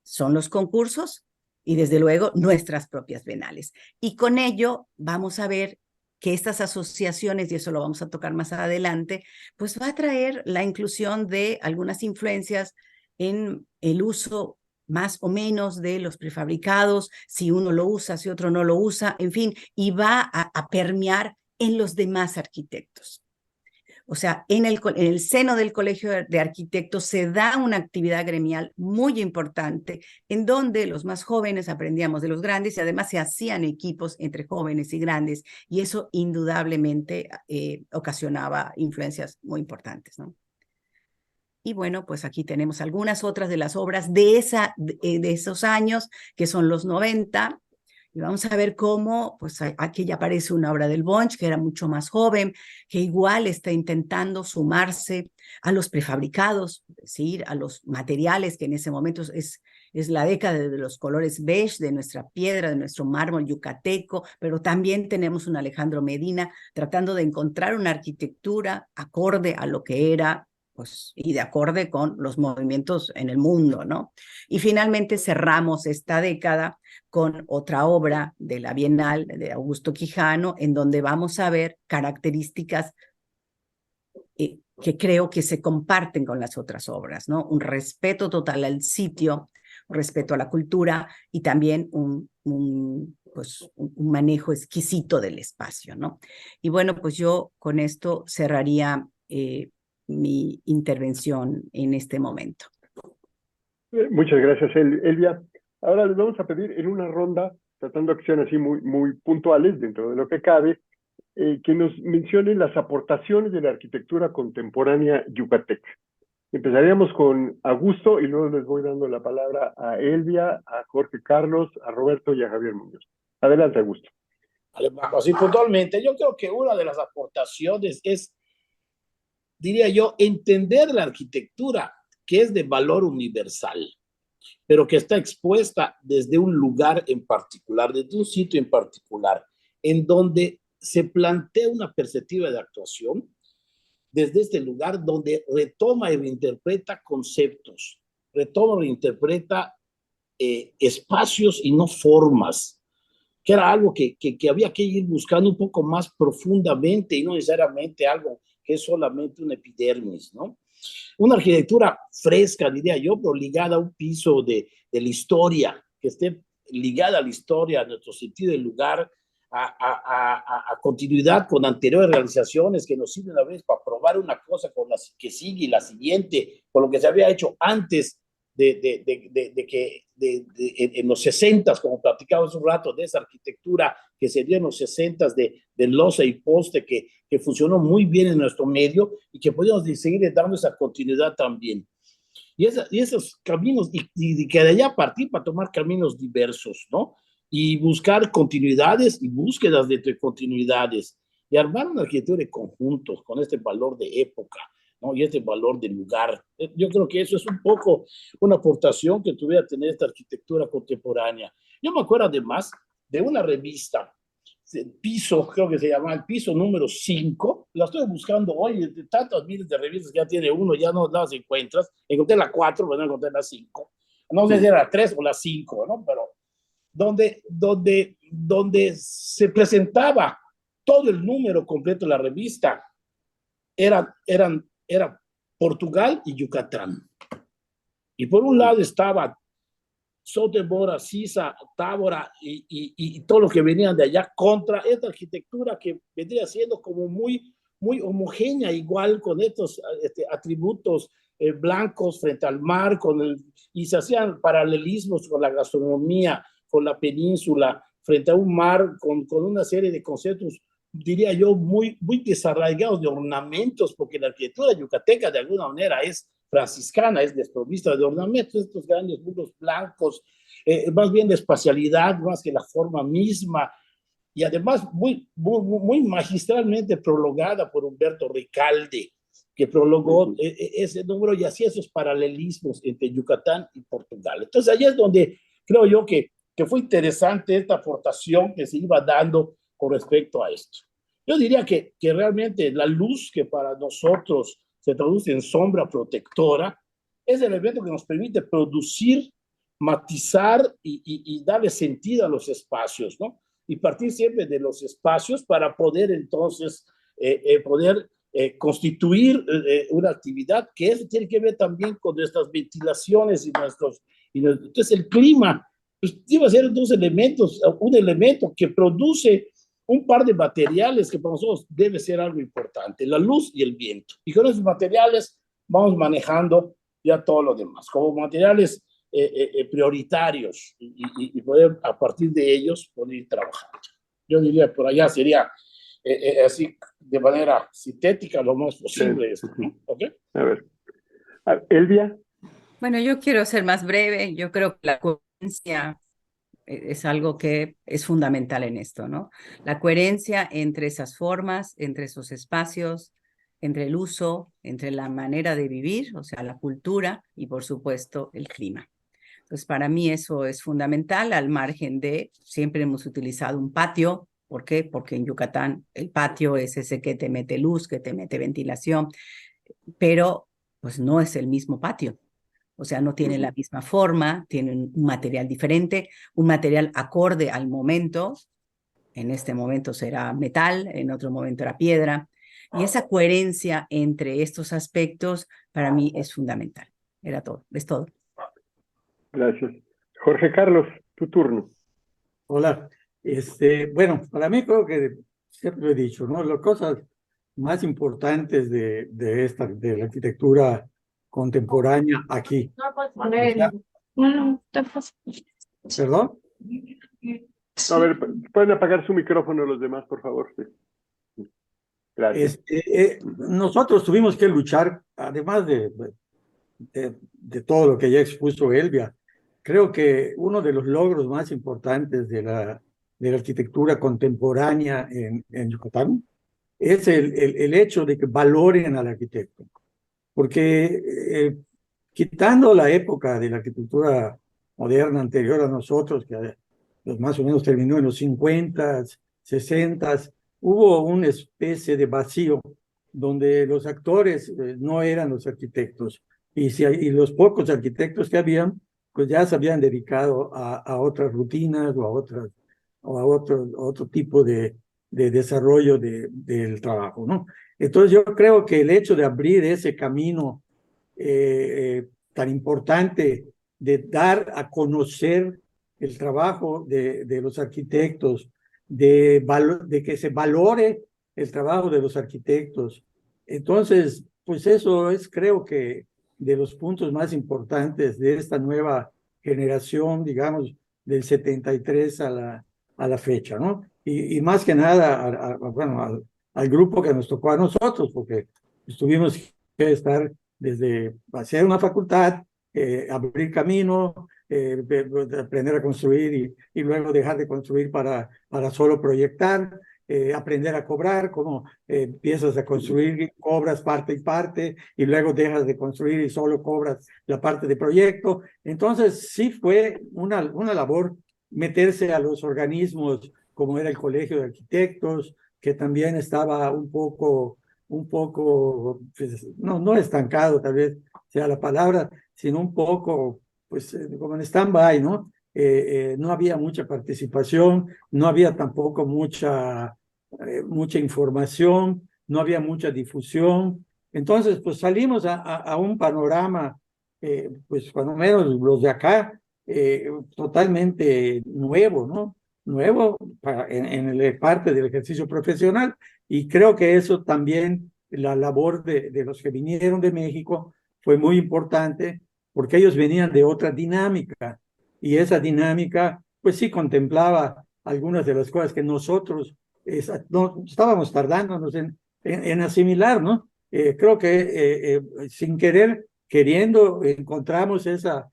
son los concursos y desde luego nuestras propias bienales. Y con ello vamos a ver que estas asociaciones, y eso lo vamos a tocar más adelante, pues va a traer la inclusión de algunas influencias en el uso más o menos de los prefabricados, si uno lo usa, si otro no lo usa, en fin, y va a permear en los demás arquitectos. O sea, en el seno del Colegio de Arquitectos se da una actividad gremial muy importante en donde los más jóvenes aprendíamos de los grandes y además se hacían equipos entre jóvenes y grandes, y eso indudablemente ocasionaba influencias muy importantes, ¿no? Y bueno, pues aquí tenemos algunas otras de las obras de esos años, que son los 90, y vamos a ver cómo, pues aquí ya aparece una obra del Bunch, que era mucho más joven, que igual está intentando sumarse a los prefabricados, es decir, a los materiales, que en ese momento es la década de los colores beige, de nuestra piedra, de nuestro mármol yucateco, pero también tenemos un Alejandro Medina tratando de encontrar una arquitectura acorde a lo que era, pues, y de acorde con los movimientos en el mundo, ¿no? Y finalmente cerramos esta década con otra obra de la Bienal de Augusto Quijano, en donde vamos a ver características que creo que se comparten con las otras obras, ¿no? Un respeto total al sitio, un respeto a la cultura y también un manejo exquisito del espacio, ¿no? Y bueno, pues yo con esto cerraría mi intervención en este momento. Muchas gracias, Elvia. Ahora les vamos a pedir en una ronda, tratando acciones así muy puntuales dentro de lo que cabe, que nos mencionen las aportaciones de la arquitectura contemporánea yucateca. Empezaríamos con Augusto y luego les voy dando la palabra a Elvia, a Jorge Carlos, a Roberto y a Javier Muñoz. Adelante, Augusto. Así puntualmente, yo creo que una de las aportaciones es, diría yo, entender la arquitectura que es de valor universal, pero que está expuesta desde un lugar en particular, desde un sitio en particular, en donde se plantea una perspectiva de actuación desde este lugar donde retoma y reinterpreta conceptos, retoma y reinterpreta espacios y no formas, que era algo que había que ir buscando un poco más profundamente y no necesariamente algo que es solamente una epidermis, ¿no? Una arquitectura fresca, diría yo, pero ligada a un piso de la historia, que esté ligada a la historia, a nuestro sentido del lugar, a continuidad con anteriores realizaciones que nos sirven a veces para probar una cosa con la que sigue y la siguiente, con lo que se había hecho antes en los 60, como platicaba hace un rato, de esa arquitectura que se dio en los 60 de losa y poste que funcionó muy bien en nuestro medio y que podemos seguir dando esa continuidad también. Y esos caminos, y que de allá partir para tomar caminos diversos, ¿no? Y buscar continuidades y búsquedas de continuidades y armar una arquitectura de conjuntos con este valor de época, ¿no? Y este valor de lugar. Yo creo que eso es un poco una aportación que tuviera tener esta arquitectura contemporánea. Yo me acuerdo además de una revista, el Piso, creo que se llama el Piso número 5, la estoy buscando hoy, de tantas miles de revistas que ya tiene uno, ya no las encuentras, encontré la 4, pero no encontré la 5, no sé si era la 3 o la 5, ¿no? Pero donde se presentaba todo el número completo de la revista, era Portugal y Yucatán. Y por un lado estaba Sotemora, Sisa, Tábora y todo lo que venían de allá contra esta arquitectura que vendría siendo como muy homogénea, igual con estos atributos blancos frente al mar, y se hacían paralelismos con la gastronomía, con la península, frente a un mar, con una serie de conceptos, diría yo, muy desarraigados de ornamentos, porque la arquitectura yucateca de alguna manera es franciscana, es desprovista de ornamentos, estos grandes muros blancos, más bien de espacialidad, más que la forma misma, y además muy magistralmente prologada por Humberto Ricalde, que prologó ese número y hacía esos paralelismos entre Yucatán y Portugal. Entonces, allí es donde creo yo que fue interesante esta aportación que se iba dando con respecto a esto. Yo diría que realmente la luz que para nosotros se traduce en sombra protectora es el elemento que nos permite producir, matizar y darle sentido a los espacios, ¿no? Y partir siempre de los espacios para poder entonces constituir una actividad que eso tiene que ver también con nuestras ventilaciones entonces el clima pues, iba a ser dos elementos, un elemento que produce un par de materiales que para nosotros debe ser algo importante, la luz y el viento. Y con esos materiales vamos manejando ya todo lo demás, como materiales prioritarios y poder a partir de ellos poder ir trabajando. Yo diría por allá sería así de manera sintética lo más posible. Sí. ¿Okay? A ver. Elvia. Bueno, yo quiero ser más breve. Yo creo que la coherencia es algo que es fundamental en esto, ¿no? La coherencia entre esas formas, entre esos espacios, entre el uso, entre la manera de vivir, o sea, la cultura y, por supuesto, el clima. Entonces, para mí eso es fundamental, al margen de, siempre hemos utilizado un patio. ¿Por qué? Porque en Yucatán el patio es ese que te mete luz, que te mete ventilación, pero pues no es el mismo patio. O sea, no tiene la misma forma, tienen un material diferente, un material acorde al momento. En este momento será metal, en otro momento era piedra. Y esa coherencia entre estos aspectos para mí es fundamental. Era todo, es todo. Gracias. Jorge Carlos, tu turno. Hola. Bueno, para mí creo que siempre lo he dicho, ¿no? Las cosas más importantes de la arquitectura contemporánea aquí. ¿Perdón? A ver, pueden apagar su micrófono los demás, por favor. Sí. Gracias. Nosotros tuvimos que luchar, además de todo lo que ya expuso Elvia. Creo que uno de los logros más importantes de la arquitectura contemporánea en Yucatán es el hecho de que valoren al arquitecto. Porque quitando la época de la arquitectura moderna anterior a nosotros, que pues más o menos terminó en los 50, 60, hubo una especie de vacío donde los actores no eran los arquitectos y los pocos arquitectos que habían, pues ya se habían dedicado a otras rutinas o a otro tipo de desarrollo del trabajo, ¿no? Entonces yo creo que el hecho de abrir ese camino tan importante de dar a conocer el trabajo de los arquitectos, de que se valore el trabajo de los arquitectos. Entonces, pues eso es, creo que, de los puntos más importantes de esta nueva generación, digamos, del 73 a la fecha, ¿no? Y más que nada, bueno, al grupo que nos tocó a nosotros, porque tuvimos que estar desde hacer una facultad, abrir camino, aprender a construir y luego dejar de construir para solo proyectar, aprender a cobrar, como empiezas a construir, cobras parte y parte, y luego dejas de construir y solo cobras la parte de proyecto. Entonces sí fue una labor meterse a los organismos como era el Colegio de Arquitectos, que también estaba un poco, pues, no estancado, tal vez sea la palabra, sino un poco, pues, como en stand-by, ¿no? No había mucha participación, no había tampoco mucha información, no había mucha difusión. Entonces, pues salimos a un panorama, pues cuando menos los de acá, totalmente nuevo, ¿no? Nuevo en la parte del ejercicio profesional, y creo que eso también, la labor de los que vinieron de México fue muy importante, porque ellos venían de otra dinámica, y esa dinámica, pues sí contemplaba algunas de las cosas que nosotros no, estábamos tardándonos en asimilar, ¿no? Creo que sin querer, queriendo, encontramos esa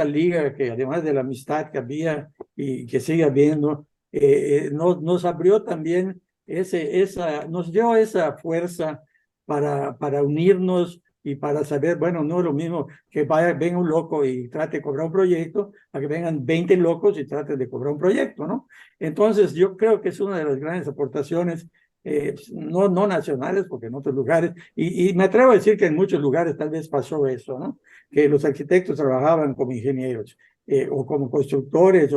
liga que, además de la amistad que había y que sigue habiendo, nos abrió también nos dio esa fuerza para unirnos y para saber, bueno, no es lo mismo que venga un loco y trate de cobrar un proyecto, a que vengan 20 locos y traten de cobrar un proyecto, ¿no? Entonces, yo creo que es una de las grandes aportaciones, no nacionales, porque en otros lugares, y me atrevo a decir que en muchos lugares tal vez pasó eso, ¿no? Que los arquitectos trabajaban como ingenieros, o como constructores,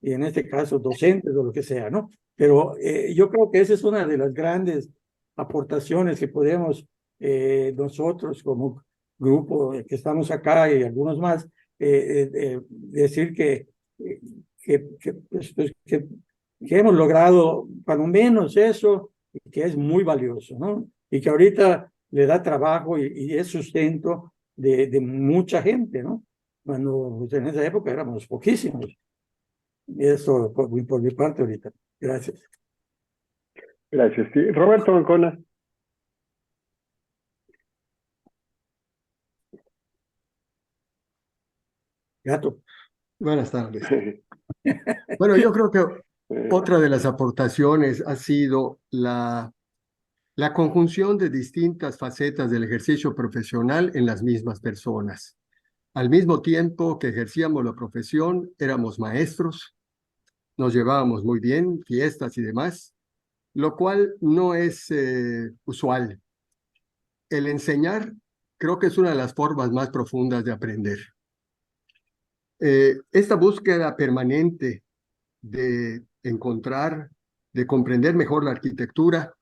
y en este caso docentes o lo que sea, ¿no? Pero yo creo que esa es una de las grandes aportaciones que podemos nosotros como grupo que estamos acá y algunos más, decir que hemos logrado cuando menos eso, y que es muy valioso, ¿no? Y que ahorita le da trabajo y es sustento de mucha gente, ¿no? Cuando pues, en esa época éramos poquísimos. Eso por mi parte ahorita. Gracias. Gracias. Sí. Roberto Ancona. Gato. Buenas tardes. Bueno, yo creo que otra de las aportaciones ha sido la conjunción de distintas facetas del ejercicio profesional en las mismas personas. Al mismo tiempo que ejercíamos la profesión, éramos maestros, nos llevábamos muy bien, fiestas y demás, lo cual no es usual. El enseñar creo que es una de las formas más profundas de aprender. Esta búsqueda permanente de encontrar, de comprender mejor la arquitectura,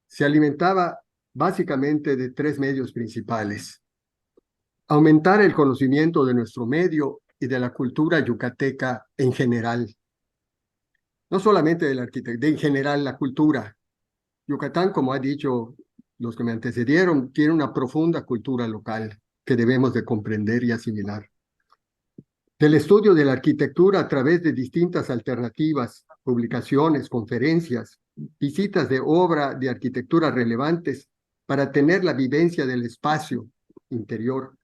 se alimentaba básicamente de tres medios principales. Aumentar el conocimiento de nuestro medio y de la cultura yucateca en general. No solamente de la arquitectura, en general la cultura. Yucatán, como ha dicho los que me antecedieron, tiene una profunda cultura local que debemos de comprender y asimilar. Del estudio de la arquitectura a través de distintas alternativas, publicaciones, conferencias, visitas de obra de arquitectura relevantes para tener la vivencia del espacio interior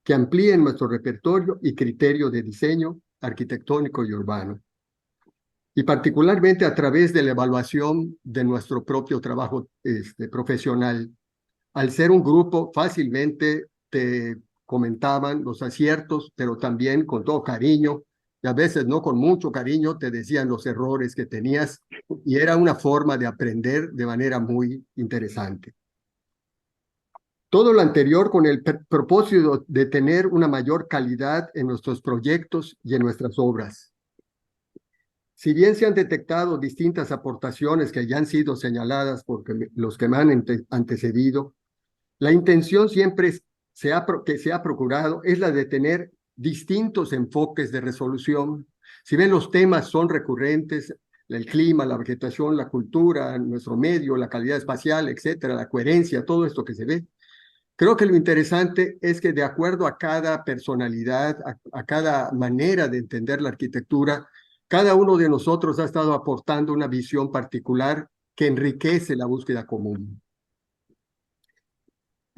que amplíen nuestro repertorio y criterio de diseño arquitectónico y urbano. Y particularmente a través de la evaluación de nuestro propio trabajo profesional. Al ser un grupo, fácilmente te comentaban los aciertos, pero también con todo cariño y a veces no con mucho cariño te decían los errores que tenías y era una forma de aprender de manera muy interesante. Todo lo anterior con el propósito de tener una mayor calidad en nuestros proyectos y en nuestras obras. Si bien se han detectado distintas aportaciones que ya han sido señaladas por los que me han antecedido, la intención siempre que se ha procurado es la de tener distintos enfoques de resolución. Si bien los temas son recurrentes, el clima, la vegetación, la cultura, nuestro medio, la calidad espacial, etcétera, la coherencia, todo esto que se ve, creo que lo interesante es que de acuerdo a cada personalidad, a cada manera de entender la arquitectura, cada uno de nosotros ha estado aportando una visión particular que enriquece la búsqueda común.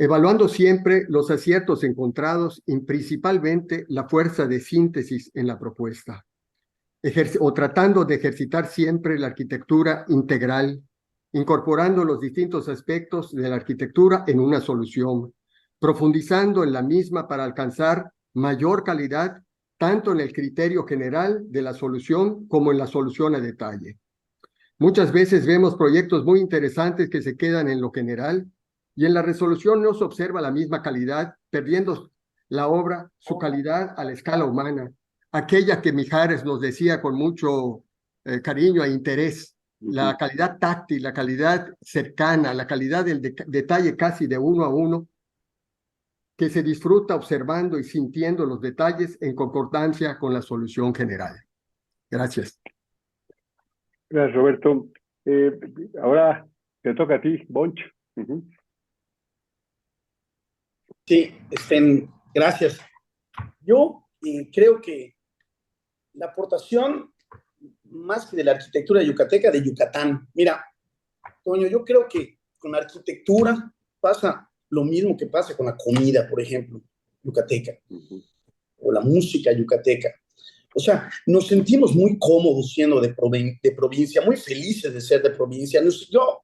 Evaluando siempre los aciertos encontrados y principalmente la fuerza de síntesis en la propuesta, o tratando de ejercitar siempre la arquitectura integral, incorporando los distintos aspectos de la arquitectura en una solución, profundizando en la misma para alcanzar mayor calidad tanto en el criterio general de la solución como en la solución a detalle. Muchas veces vemos proyectos muy interesantes que se quedan en lo general y en la resolución no se observa la misma calidad, perdiendo la obra su calidad a la escala humana, aquella que Mijares nos decía con mucho cariño e interés, la calidad táctil, la calidad cercana, la calidad del detalle casi de uno a uno, que se disfruta observando y sintiendo los detalles en concordancia con la solución general. Gracias. Gracias, Roberto. Ahora te toca a ti, Bonch. Sí, gracias. Yo creo que la aportación, más que de la arquitectura yucateca, de Yucatán. Mira, Toño, yo creo que con la arquitectura pasa lo mismo que pasa con la comida, por ejemplo, yucateca, o la música yucateca. O sea, nos sentimos muy cómodos siendo de provincia, muy felices de ser de provincia. Yo,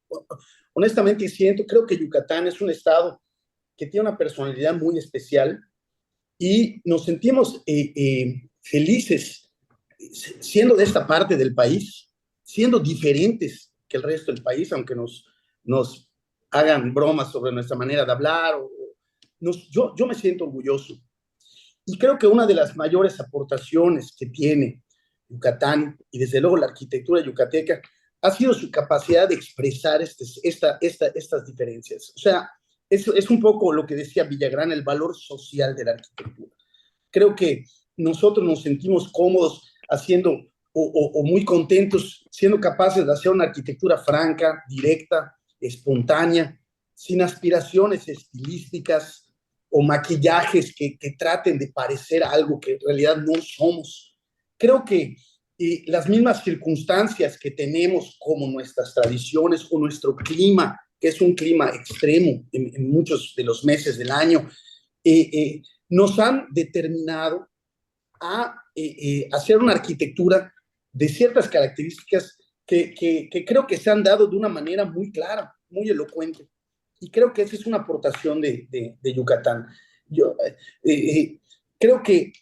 honestamente, creo que Yucatán es un estado que tiene una personalidad muy especial y nos sentimos felices siendo de esta parte del país, siendo diferentes que el resto del país, aunque nos hagan bromas sobre nuestra manera de hablar. Yo me siento orgulloso. Y creo que una de las mayores aportaciones que tiene Yucatán, y desde luego la arquitectura yucateca, ha sido su capacidad de expresar estas diferencias. O sea, es un poco lo que decía Villagrán, el valor social de la arquitectura. Creo que nosotros nos sentimos cómodos haciendo, o muy contentos, siendo capaces de hacer una arquitectura franca, directa, espontánea, sin aspiraciones estilísticas o maquillajes que traten de parecer algo que en realidad no somos. Creo que las mismas circunstancias que tenemos, como nuestras tradiciones o nuestro clima, que es un clima extremo en muchos de los meses del año, nos han determinado a hacer una arquitectura de ciertas características que creo que se han dado de una manera muy clara, muy elocuente. Y creo que esa es una aportación de Yucatán. Yo creo que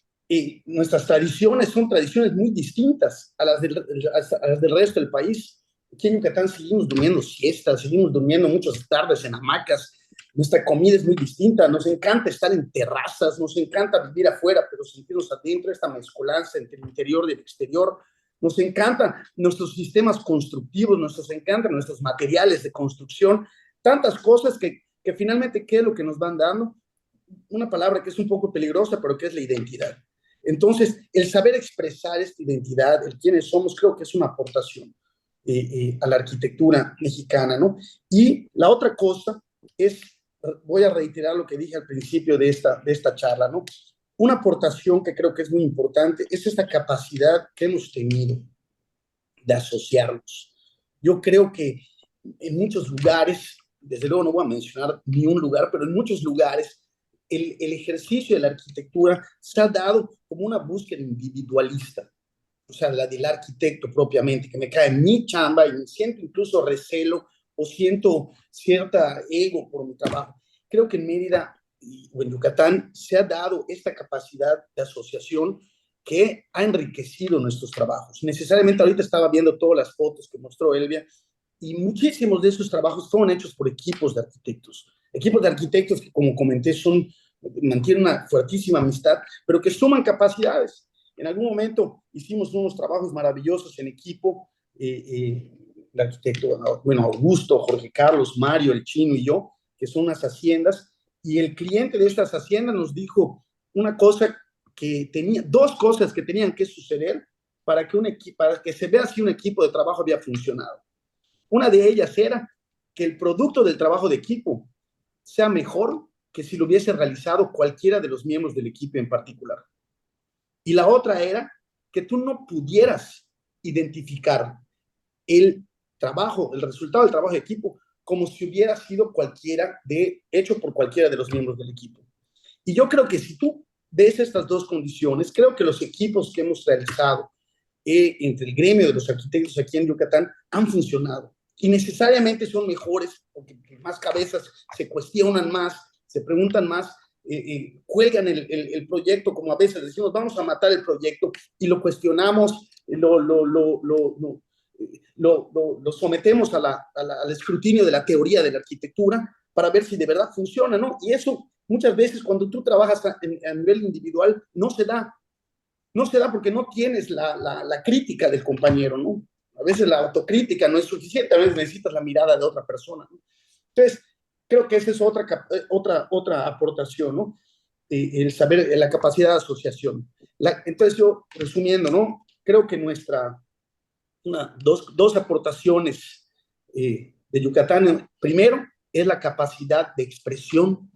nuestras tradiciones son tradiciones muy distintas a las del resto del país. Aquí en Yucatán seguimos durmiendo siestas, seguimos durmiendo muchas tardes en hamacas. Nuestra comida es muy distinta, nos encanta estar en terrazas, nos encanta vivir afuera, pero sentirnos adentro, esta mezcolanza entre el interior y el exterior. Nos encantan nuestros sistemas constructivos, nos encantan nuestros materiales de construcción, tantas cosas que finalmente, ¿qué es lo que nos van dando? Una palabra que es un poco peligrosa, pero que es la identidad. Entonces, el saber expresar esta identidad, el quiénes somos, creo que es una aportación a la arquitectura mexicana, ¿no? Y la otra cosa es, voy a reiterar lo que dije al principio de esta charla, ¿no? Una aportación que creo que es muy importante es esta capacidad que hemos tenido de asociarnos. Yo creo que en muchos lugares, desde luego no voy a mencionar ni un lugar, pero en muchos lugares el ejercicio de la arquitectura se ha dado como una búsqueda individualista, o sea, la del arquitecto propiamente, que me cae en mi chamba y me siento incluso recelo o siento cierta ego por mi trabajo. Creo que en Mérida o en Yucatán se ha dado esta capacidad de asociación que ha enriquecido nuestros trabajos. Necesariamente ahorita estaba viendo todas las fotos que mostró Elvia y muchísimos de esos trabajos fueron hechos por equipos de arquitectos que, como comenté, mantienen una fuertísima amistad, pero que suman capacidades. En algún momento hicimos unos trabajos maravillosos en equipo, el arquitecto, bueno, Augusto, Jorge Carlos, Mario, el Chino y yo, que son unas haciendas, y el cliente de estas haciendas nos dijo dos cosas que tenían que suceder para que se vea si un equipo de trabajo había funcionado. Una de ellas era que el producto del trabajo de equipo sea mejor que si lo hubiese realizado cualquiera de los miembros del equipo en particular. Y la otra era que tú no pudieras identificar el resultado del trabajo de equipo como si hubiera sido hecho por cualquiera de los miembros del equipo. Y yo creo que si tú ves estas dos condiciones, creo que los equipos que hemos realizado entre el gremio de los arquitectos aquí en Yucatán han funcionado. Y necesariamente son mejores, porque más cabezas se cuestionan más, se preguntan más, cuelgan el proyecto, como a veces decimos, vamos a matar el proyecto, y lo cuestionamos, lo sometemos al escrutinio de la teoría de la arquitectura para ver si de verdad funciona, ¿no? Y eso muchas veces cuando tú trabajas a nivel individual no se da porque no tienes la crítica del compañero, ¿no? A veces la autocrítica no es suficiente, a veces necesitas la mirada de otra persona, ¿no? Entonces, creo que esa es otra aportación, ¿no? El saber, la capacidad de asociación. Entonces, yo, resumiendo, ¿no? Creo que dos aportaciones de Yucatán, primero, es la capacidad de expresión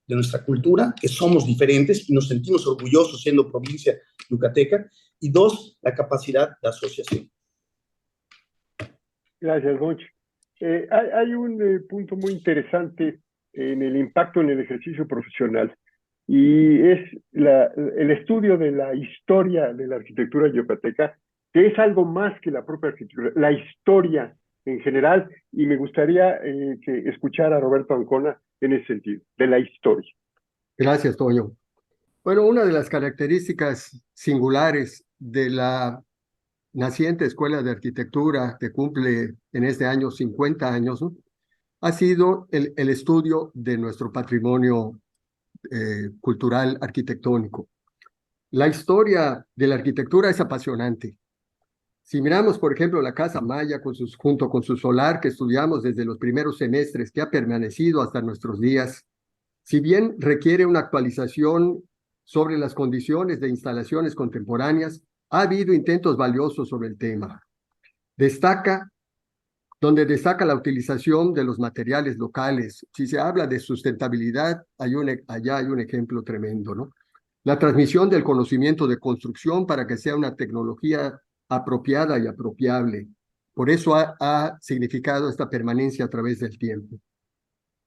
de nuestra cultura, que somos diferentes y nos sentimos orgullosos siendo provincia yucateca, y dos, la capacidad de asociación. Gracias, Gonchi. Hay un punto muy interesante en el impacto en el ejercicio profesional, y es el estudio de la historia de la arquitectura yucateca, que es algo más que la propia arquitectura, la historia en general, y me gustaría que escuchara a Roberto Ancona en ese sentido, de la historia. Gracias, Toño. Bueno, una de las características singulares de la naciente Escuela de Arquitectura, que cumple en este año 50 años, ¿no?, ha sido el estudio de nuestro patrimonio cultural arquitectónico. La historia de la arquitectura es apasionante. Si miramos, por ejemplo, la Casa Maya junto con su solar que estudiamos desde los primeros semestres, que ha permanecido hasta nuestros días, si bien requiere una actualización sobre las condiciones de instalaciones contemporáneas, ha habido intentos valiosos sobre el tema. Donde destaca la utilización de los materiales locales. Si se habla de sustentabilidad, allá hay un ejemplo tremendo, ¿no? La transmisión del conocimiento de construcción para que sea una tecnología apropiada y apropiable. Por eso ha significado esta permanencia a través del tiempo.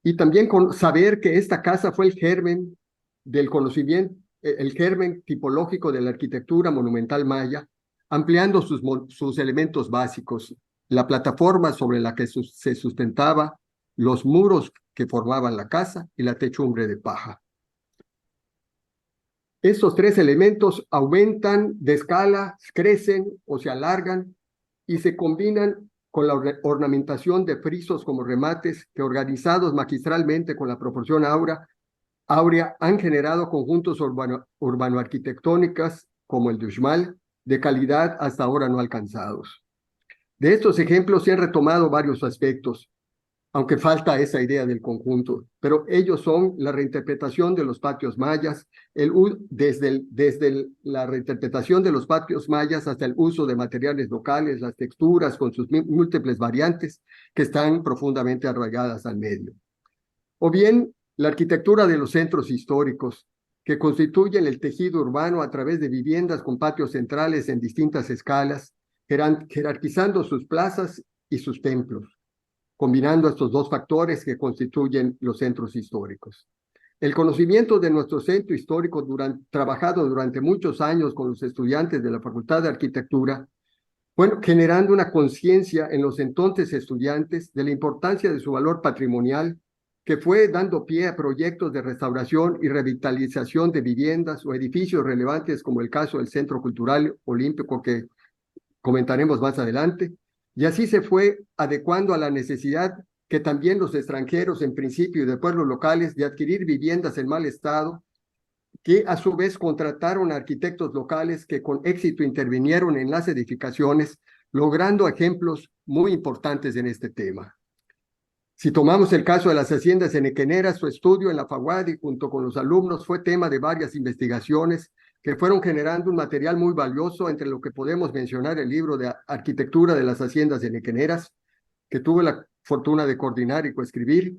Y también saber que esta casa fue el germen del conocimiento, el germen tipológico de la arquitectura monumental maya, ampliando sus elementos básicos, la plataforma sobre la que se sustentaba, los muros que formaban la casa y la techumbre de paja. Estos tres elementos aumentan de escala, crecen o se alargan y se combinan con la ornamentación de frisos como remates que, organizados magistralmente con la proporción áurea, han generado conjuntos urbano-arquitectónicos como el de Uxmal, de calidad hasta ahora no alcanzados. De estos ejemplos se han retomado varios aspectos, aunque falta esa idea del conjunto, pero ellos son la reinterpretación de los patios mayas, desde la reinterpretación de los patios mayas hasta el uso de materiales locales, las texturas con sus múltiples variantes que están profundamente arraigadas al medio. O bien la arquitectura de los centros históricos, que constituyen el tejido urbano a través de viviendas con patios centrales en distintas escalas, jerarquizando sus plazas y sus templos, combinando estos dos factores que constituyen los centros históricos. El conocimiento de nuestro centro histórico, trabajado durante muchos años con los estudiantes de la Facultad de Arquitectura, bueno, generando una conciencia en los entonces estudiantes de la importancia de su valor patrimonial que fue dando pie a proyectos de restauración y revitalización de viviendas o edificios relevantes, como el caso del Centro Cultural Olímpico, que comentaremos más adelante, y así se fue adecuando a la necesidad que también los extranjeros, en principio, y de pueblos locales, de adquirir viviendas en mal estado, que a su vez contrataron arquitectos locales que con éxito intervinieron en las edificaciones, logrando ejemplos muy importantes en este tema. Si tomamos el caso de las haciendas enequeneras, su estudio en la FAUADI junto con los alumnos fue tema de varias investigaciones que fueron generando un material muy valioso, entre lo que podemos mencionar el libro de Arquitectura de las Haciendas Enequeneras, que tuve la fortuna de coordinar y coescribir,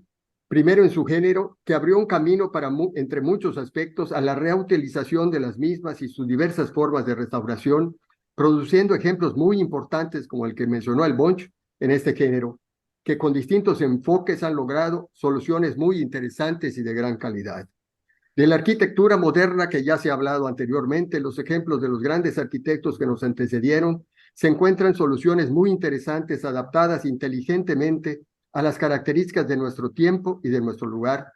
primero en su género, que abrió un camino para, entre muchos aspectos, a la reutilización de las mismas y sus diversas formas de restauración, produciendo ejemplos muy importantes como el que mencionó el Bonch en este género, que con distintos enfoques han logrado soluciones muy interesantes y de gran calidad. De la arquitectura moderna, que ya se ha hablado anteriormente, los ejemplos de los grandes arquitectos que nos antecedieron, se encuentran soluciones muy interesantes adaptadas inteligentemente a las características de nuestro tiempo y de nuestro lugar,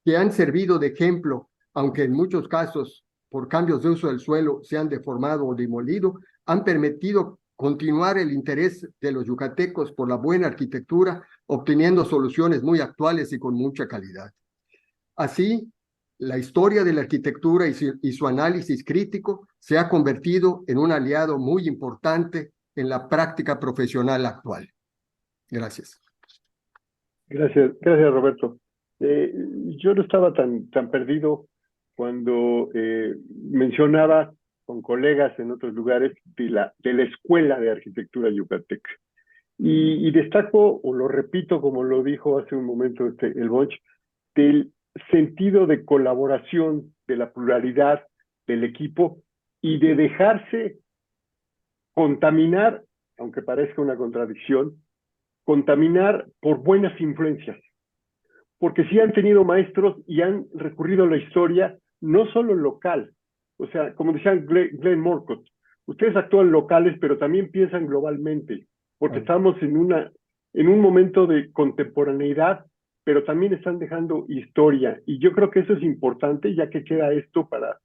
que han servido de ejemplo, aunque en muchos casos por cambios de uso del suelo se han deformado o demolido, han permitido continuar el interés de los yucatecos por la buena arquitectura, obteniendo soluciones muy actuales y con mucha calidad. Así, la historia de la arquitectura y su análisis crítico se ha convertido en un aliado muy importante en la práctica profesional actual. Gracias. Gracias, Roberto. Yo no estaba tan perdido cuando mencionaba con colegas en otros lugares de la Escuela de Arquitectura Yucatec. Y destaco, o lo repito como lo dijo hace un momento el Bonch, del sentido de colaboración, de la pluralidad del equipo y de dejarse contaminar, aunque parezca una contradicción, contaminar por buenas influencias. Porque sí han tenido maestros y han recurrido a la historia, no solo local. O sea, como decía Glenn Morcott, ustedes actúan locales, pero también piensan globalmente, porque estamos en un momento de contemporaneidad, pero también están dejando historia. Y yo creo que eso es importante, ya que queda esto para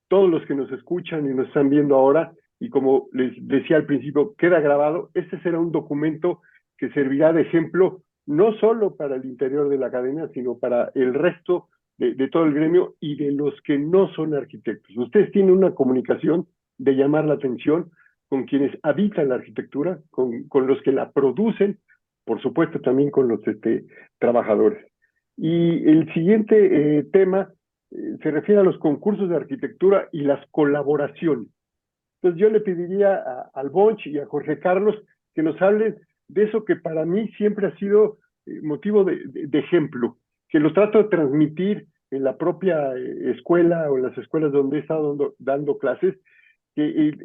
todos los que nos escuchan y nos están viendo ahora. Y como les decía al principio, queda grabado. Este será un documento que servirá de ejemplo no solo para el interior de la academia, sino para el resto de todo el gremio y de los que no son arquitectos. Ustedes tienen una comunicación de llamar la atención con quienes habitan la arquitectura, con los que la producen, por supuesto también con los trabajadores. Y el siguiente tema se refiere a los concursos de arquitectura y las colaboraciones. Entonces yo le pediría al Bonch y a Jorge Carlos que nos hablen de eso que para mí siempre ha sido motivo de ejemplo, que lo trato de transmitir en la propia escuela o en las escuelas donde he estado dando clases, que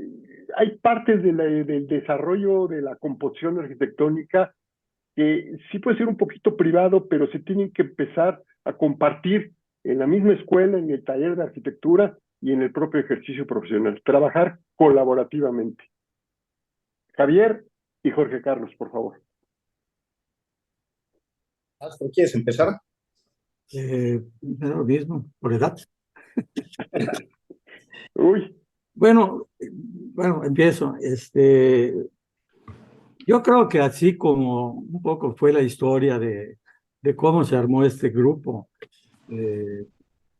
hay partes del desarrollo de la composición arquitectónica que sí puede ser un poquito privado, pero se tienen que empezar a compartir en la misma escuela, en el taller de arquitectura y en el propio ejercicio profesional, trabajar colaborativamente. Javier y Jorge Carlos, por favor. ¿Quieres empezar? Lo mismo, por edad. Uy. Bueno, empiezo. Yo creo que así como un poco fue la historia de cómo se armó este grupo,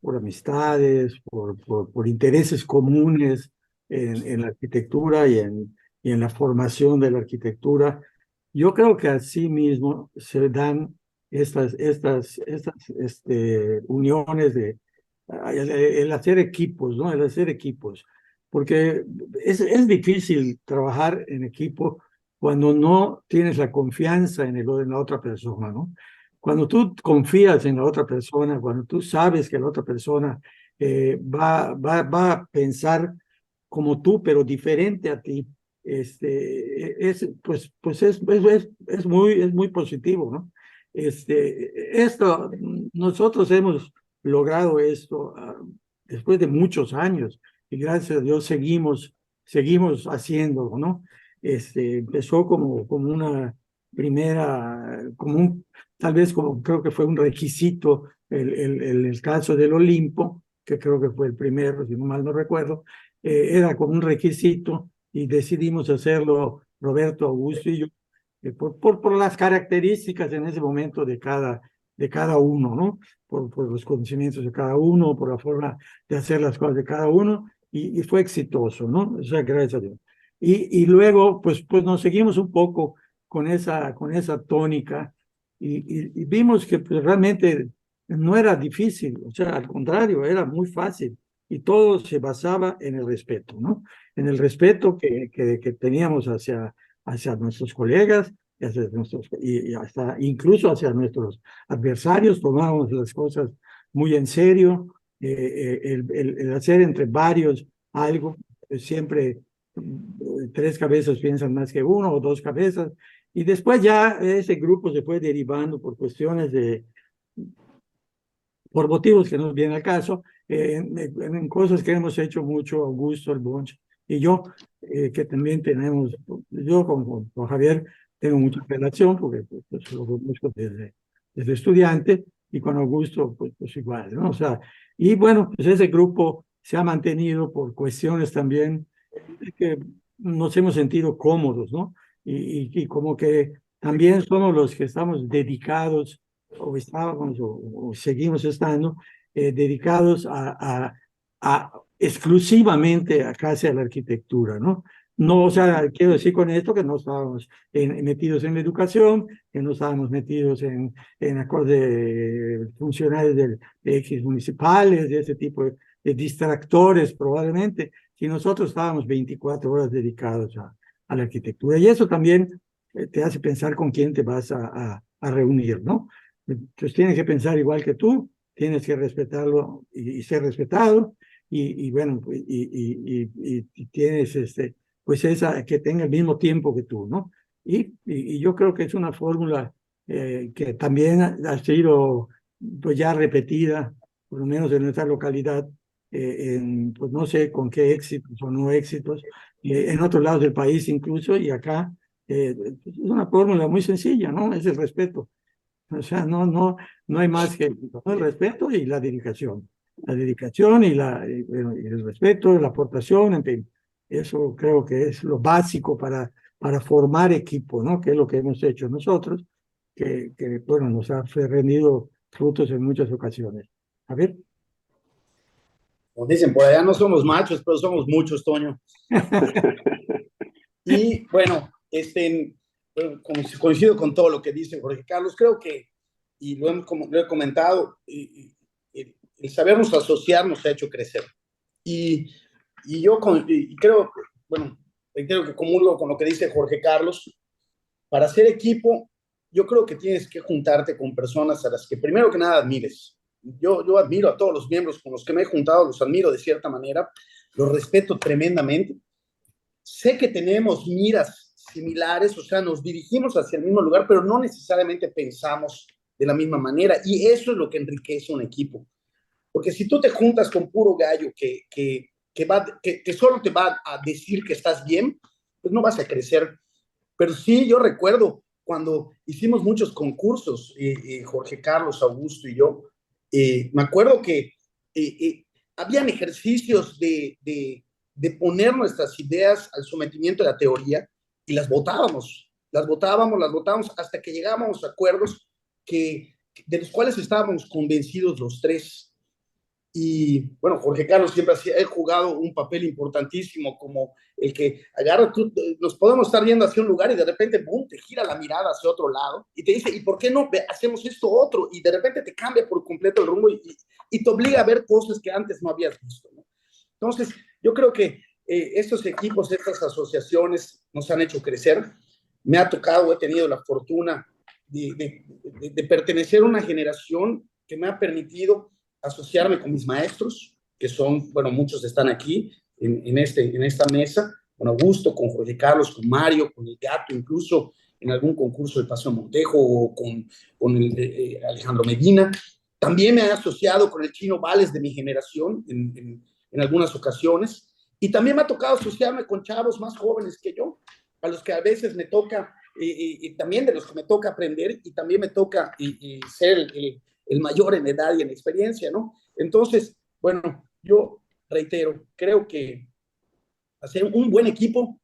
por amistades, por intereses comunes en la arquitectura y en la formación de la arquitectura. Yo creo que así mismo se dan estas uniones el hacer equipos, ¿no? El hacer equipos. Porque es difícil trabajar en equipo cuando no tienes la confianza en la otra persona, ¿no? Cuando tú confías en la otra persona, cuando tú sabes que la otra persona va a pensar como tú, pero diferente a ti, pues es muy positivo, ¿no? Nosotros hemos logrado esto después de muchos años y gracias a Dios seguimos haciéndolo, ¿no? Empezó como tal vez como creo que fue un requisito el caso del Olimpo, que creo que fue el primero, si no mal no recuerdo, era como un requisito y decidimos hacerlo Roberto, Augusto y yo, por las características en ese momento de cada uno, ¿no? Por los conocimientos de cada uno, por la forma de hacer las cosas de cada uno, y fue exitoso, ¿no? O sea, gracias a Dios. Y luego, pues nos seguimos un poco con esa tónica y vimos que pues, realmente no era difícil, o sea, al contrario, era muy fácil y todo se basaba en el respeto, ¿no? En el respeto que teníamos hacia nuestros colegas y hasta incluso hacia nuestros adversarios, tomábamos las cosas muy en serio, el hacer entre varios algo, siempre tres cabezas piensan más que uno o dos cabezas, y después ya ese grupo se fue derivando por cuestiones por motivos que no vienen al caso, en cosas que hemos hecho mucho, Augusto, el Bunch y yo, que también tenemos, yo con Javier tengo mucha relación, porque pues, lo conozco desde estudiante, y con Augusto, pues igual, ¿no? O sea, y bueno, pues ese grupo se ha mantenido por cuestiones también que nos hemos sentido cómodos, ¿no? Y como que también somos los que estamos dedicados, o estábamos, o seguimos estando, dedicados exclusivamente a casi a la arquitectura, ¿no? No, o sea, quiero decir con esto que no estábamos metidos en la educación, que no estábamos metidos en de funcionarios de X municipales, de ese tipo de distractores probablemente, si nosotros estábamos 24 horas dedicados a la arquitectura. Y eso también te hace pensar con quién te vas a reunir, ¿no? Entonces tienes que pensar igual que tú, tienes que respetarlo y ser respetado, y bueno, y tienes pues que tenga el mismo tiempo que tú, ¿no? Y yo creo que es una fórmula que también ha sido pues ya repetida, por lo menos en nuestra localidad, pues no sé con qué éxitos o no éxitos, en otros lados del país incluso, y acá es una fórmula muy sencilla, ¿no? Es el respeto. O sea, no hay más que el respeto y la dedicación. La dedicación bueno, y el respeto, la aportación, en fin. Eso creo que es lo básico para formar equipo, ¿no? Que es lo que hemos hecho nosotros, que bueno, nos ha rendido frutos en muchas ocasiones. A ver. Como dicen, por allá no somos machos, pero somos muchos, Toño. Y bueno, coincido con todo lo que dice Jorge Carlos. Creo que, y lo he comentado, el sabernos asociar nos ha hecho crecer. Y yo creo, bueno, reitero que comulgo con lo que dice Jorge Carlos. Para hacer equipo, yo creo que tienes que juntarte con personas a las que primero que nada admires. Yo admiro a todos los miembros con los que me he juntado, los admiro de cierta manera, los respeto tremendamente. Sé que tenemos miras similares, o sea, nos dirigimos hacia el mismo lugar, pero no necesariamente pensamos de la misma manera, y eso es lo que enriquece un equipo. Porque si tú te juntas con puro gallo que solo te va a decir que estás bien, pues no vas a crecer. Pero sí, yo recuerdo cuando hicimos muchos concursos, Jorge Carlos, Augusto y yo, me acuerdo que habían ejercicios de poner nuestras ideas al sometimiento de la teoría, y las votábamos hasta que llegábamos a acuerdos de los cuales estábamos convencidos los tres. Y bueno, Jorge Carlos siempre ha jugado un papel importantísimo, como el que agarra, nos podemos estar viendo hacia un lugar y de repente, boom, te gira la mirada hacia otro lado y te dice, ¿y por qué no hacemos esto otro? Y de repente te cambia por completo el rumbo y te obliga a ver cosas que antes no habías visto, ¿no? Entonces, yo creo que estos equipos, estas asociaciones nos han hecho crecer. Me ha tocado, he tenido la fortuna de pertenecer a una generación que me ha permitido asociarme con mis maestros, que son, bueno, muchos están aquí en esta mesa, con Augusto, con Jorge Carlos, con Mario, con el Gato, incluso en algún concurso de Paseo Montejo, o con Alejandro Medina. También me he asociado con el Chino Vales de mi generación en algunas ocasiones, y también me ha tocado asociarme con chavos más jóvenes que yo, a los que a veces me toca y también de los que me toca aprender y también me toca ser el mayor en edad y en experiencia, ¿no? Entonces, bueno, yo reitero, creo que hacer un buen equipo,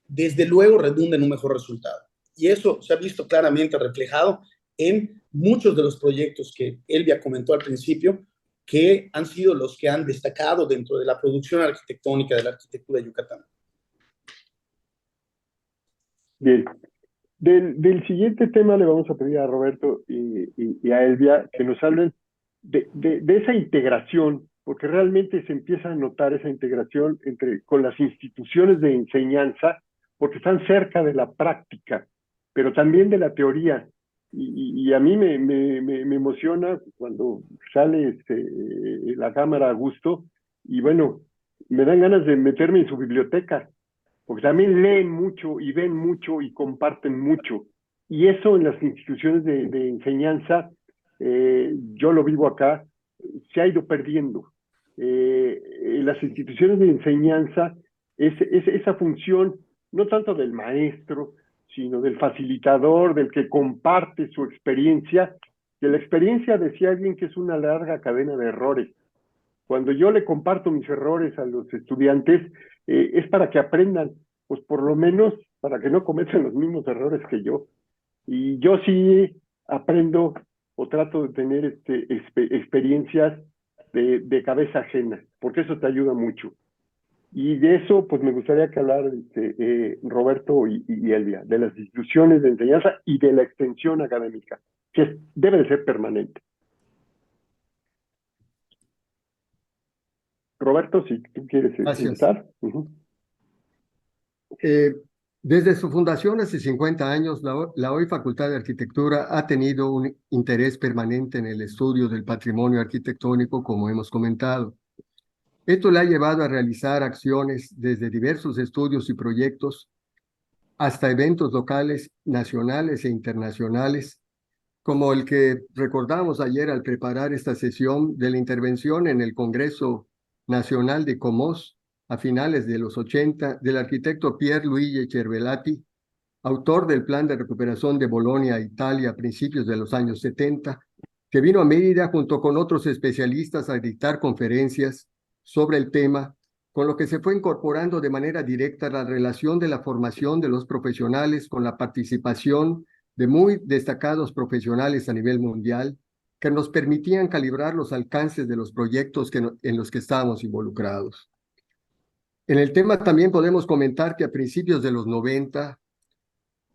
desde luego, redunda en un mejor resultado. Y eso se ha visto claramente reflejado en muchos de los proyectos que Elvia comentó al principio, que han sido los que han destacado dentro de la producción arquitectónica de la arquitectura de Yucatán. Bien. Del siguiente tema le vamos a pedir a Roberto y a Elvia que nos hablen de esa integración, porque realmente se empieza a notar esa integración con las instituciones de enseñanza, porque están cerca de la práctica, pero también de la teoría. Y a mí me emociona cuando sale la cámara a gusto, y bueno, me dan ganas de meterme en su biblioteca, porque también leen mucho y ven mucho y comparten mucho. Y eso en las instituciones de enseñanza, yo lo vivo acá, se ha ido perdiendo. En las instituciones de enseñanza, esa función, no tanto del maestro, sino del facilitador, del que comparte su experiencia, que la experiencia, decía alguien, que es una larga cadena de errores. Cuando yo le comparto mis errores a los estudiantes, es para que aprendan, pues por lo menos para que no cometan los mismos errores que yo. Y yo sí aprendo o trato de tener experiencias de cabeza ajena, porque eso te ayuda mucho. Y de eso, pues me gustaría que hablar Roberto y Elvia, de las instituciones de enseñanza y de la extensión académica, que debe de ser permanente. Roberto, si tú quieres empezar. Desde su fundación hace 50 años, la hoy Facultad de Arquitectura ha tenido un interés permanente en el estudio del patrimonio arquitectónico, como hemos comentado. Esto le ha llevado a realizar acciones desde diversos estudios y proyectos hasta eventos locales, nacionales e internacionales, como el que recordamos ayer al preparar esta sesión de la intervención en el Congreso Nacional de Comos a finales de los 80 del arquitecto Pierluigi Cervellati, autor del Plan de Recuperación de Bolonia, Italia, a principios de los años 70, que vino a Mérida junto con otros especialistas a dictar conferencias sobre el tema, con lo que se fue incorporando de manera directa la relación de la formación de los profesionales con la participación de muy destacados profesionales a nivel mundial, que nos permitían calibrar los alcances de los proyectos en los que estábamos involucrados. En el tema también podemos comentar que a principios de los 90,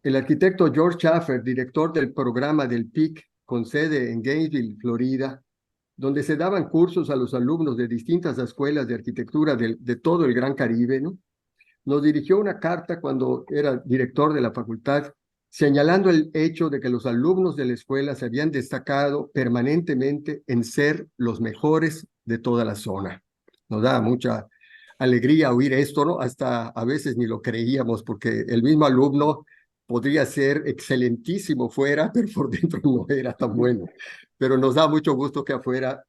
el arquitecto George Schaffer, director del programa del PIC, con sede en Gainesville, Florida, donde se daban cursos a los alumnos de distintas escuelas de arquitectura de todo el Gran Caribe, ¿no? Nos dirigió una carta cuando era director de la facultad, señalando el hecho de que los alumnos de la escuela se habían destacado permanentemente en ser los mejores de toda la zona. Nos da mucha alegría oír esto, ¿no? Hasta a veces ni lo creíamos, porque el mismo alumno podría ser excelentísimo fuera, pero por dentro no era tan bueno. Pero nos da mucho gusto que afuera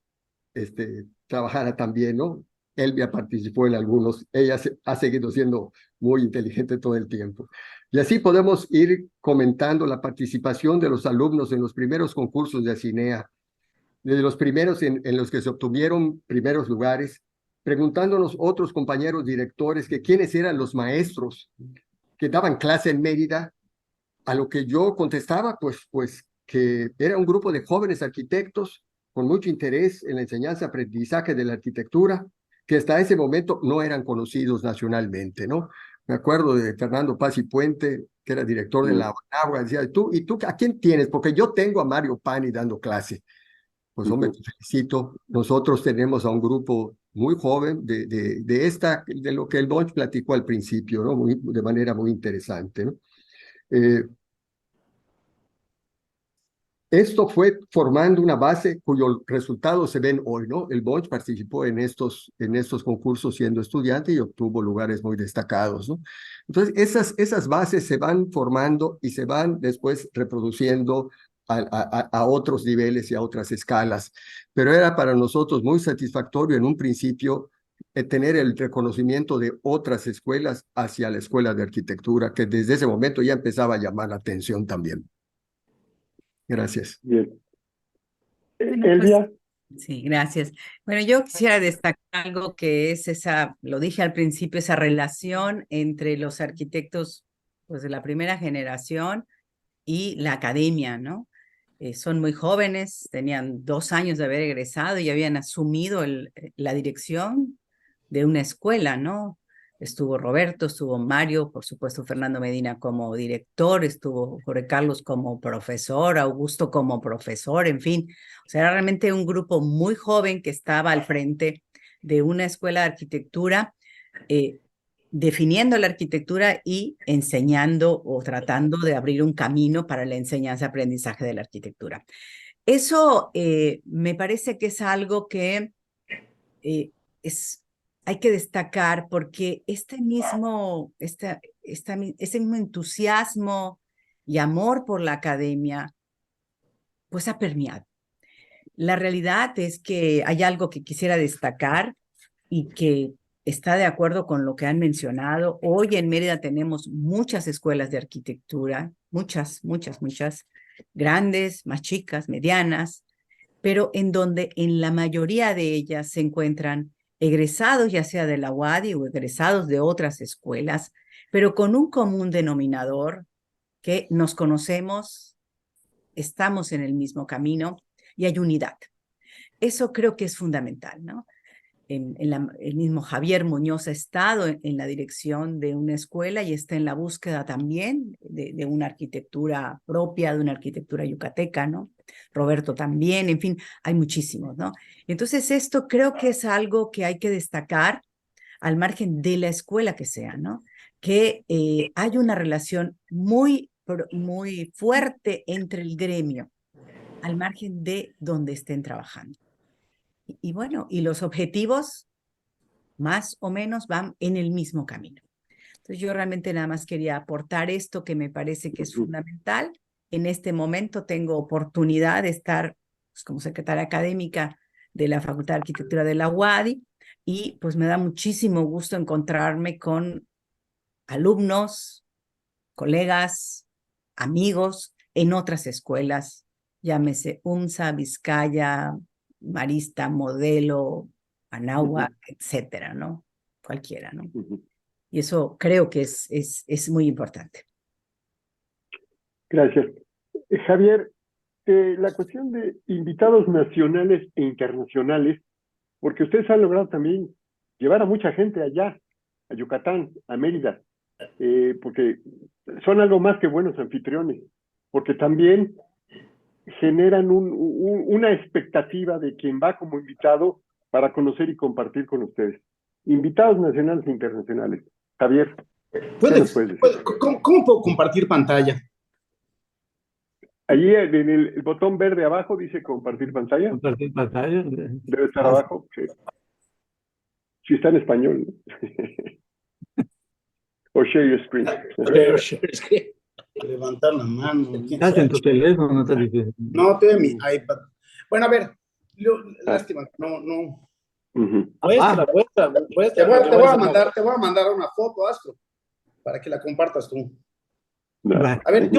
trabajara también, ¿no? Elvia participó en algunos, ella ha seguido siendo muy inteligente todo el tiempo. Y así podemos ir comentando la participación de los alumnos en los primeros concursos de Acinea, de los primeros en los que se obtuvieron primeros lugares, preguntándonos otros compañeros directores que quiénes eran los maestros que daban clase en Mérida, a lo que yo contestaba, pues que era un grupo de jóvenes arquitectos con mucho interés en la enseñanza-aprendizaje de la arquitectura, que hasta ese momento no eran conocidos nacionalmente, ¿no? Me acuerdo de Fernando Paz y Puente, que era director de la UNAUA, decía, ¿y tú a quién tienes? Porque yo tengo a Mario Pani dando clase. Pues hombre, te felicito. Nosotros tenemos a un grupo muy joven de lo que el Bonch platicó al principio, ¿no? De manera muy interesante, ¿no? Esto fue formando una base cuyos resultados se ven hoy, ¿no? El Bonch participó en estos concursos siendo estudiante y obtuvo lugares muy destacados, ¿no? Entonces, esas bases se van formando y se van después reproduciendo a otros niveles y a otras escalas. Pero era para nosotros muy satisfactorio en un principio tener el reconocimiento de otras escuelas hacia la escuela de arquitectura, que desde ese momento ya empezaba a llamar la atención también. Gracias. Bien. Bueno, Elvia. Sí, gracias. Bueno, yo quisiera destacar algo que es esa, lo dije al principio, esa relación entre los arquitectos pues, de la primera generación y la academia, ¿no? Son muy jóvenes, tenían 2 años de haber egresado y habían asumido la dirección de una escuela, ¿no? Estuvo Roberto, estuvo Mario, por supuesto Fernando Medina como director, estuvo Jorge Carlos como profesor, Augusto como profesor, en fin. O sea, era realmente un grupo muy joven que estaba al frente de una escuela de arquitectura, definiendo la arquitectura y enseñando o tratando de abrir un camino para la enseñanza-aprendizaje de la arquitectura. Eso me parece que es algo que hay que destacar porque ese mismo entusiasmo y amor por la academia, pues ha permeado. La realidad es que hay algo que quisiera destacar y que está de acuerdo con lo que han mencionado. Hoy en Mérida tenemos muchas escuelas de arquitectura, muchas, grandes, más chicas, medianas, pero en donde en la mayoría de ellas se encuentran egresados ya sea de la UADY o egresados de otras escuelas, pero con un común denominador que nos conocemos, estamos en el mismo camino y hay unidad. Eso creo que es fundamental, ¿no? El mismo Javier Muñoz ha estado en la dirección de una escuela y está en la búsqueda también de una arquitectura propia, de una arquitectura yucateca, ¿no? Roberto también, en fin, hay muchísimos, ¿no? Entonces esto creo que es algo que hay que destacar al margen de la escuela que sea, ¿no? Que hay una relación muy fuerte entre el gremio, al margen de donde estén trabajando. Y bueno, y los objetivos más o menos van en el mismo camino. Entonces yo realmente nada más quería aportar esto que me parece que es fundamental. En este momento tengo oportunidad de estar pues, como secretaria académica de la Facultad de Arquitectura de la UADY y pues me da muchísimo gusto encontrarme con alumnos, colegas, amigos en otras escuelas, llámese UNSA, Vizcaya, Marista, Modelo, Anáhuac, etcétera, ¿no? Cualquiera, ¿no? Y eso creo que es muy importante. Gracias. Javier, la cuestión de invitados nacionales e internacionales, porque ustedes han logrado también llevar a mucha gente allá, a Yucatán, a Mérida, porque son algo más que buenos anfitriones, porque también generan una expectativa de quien va como invitado para conocer y compartir con ustedes. Invitados nacionales e internacionales. Javier, ¿cómo puedo compartir pantalla? Allí en el botón verde abajo dice compartir pantalla. Compartir pantalla. Debe estar abajo. Sí. Si está en español. O share your screen. Levantar la mano. Estás en tu teléfono, no te dices. No, estoy en mi iPad. Bueno, a ver, lástima, no. Te voy a mandar una foto, Astro, para que la compartas tú. No. A ver,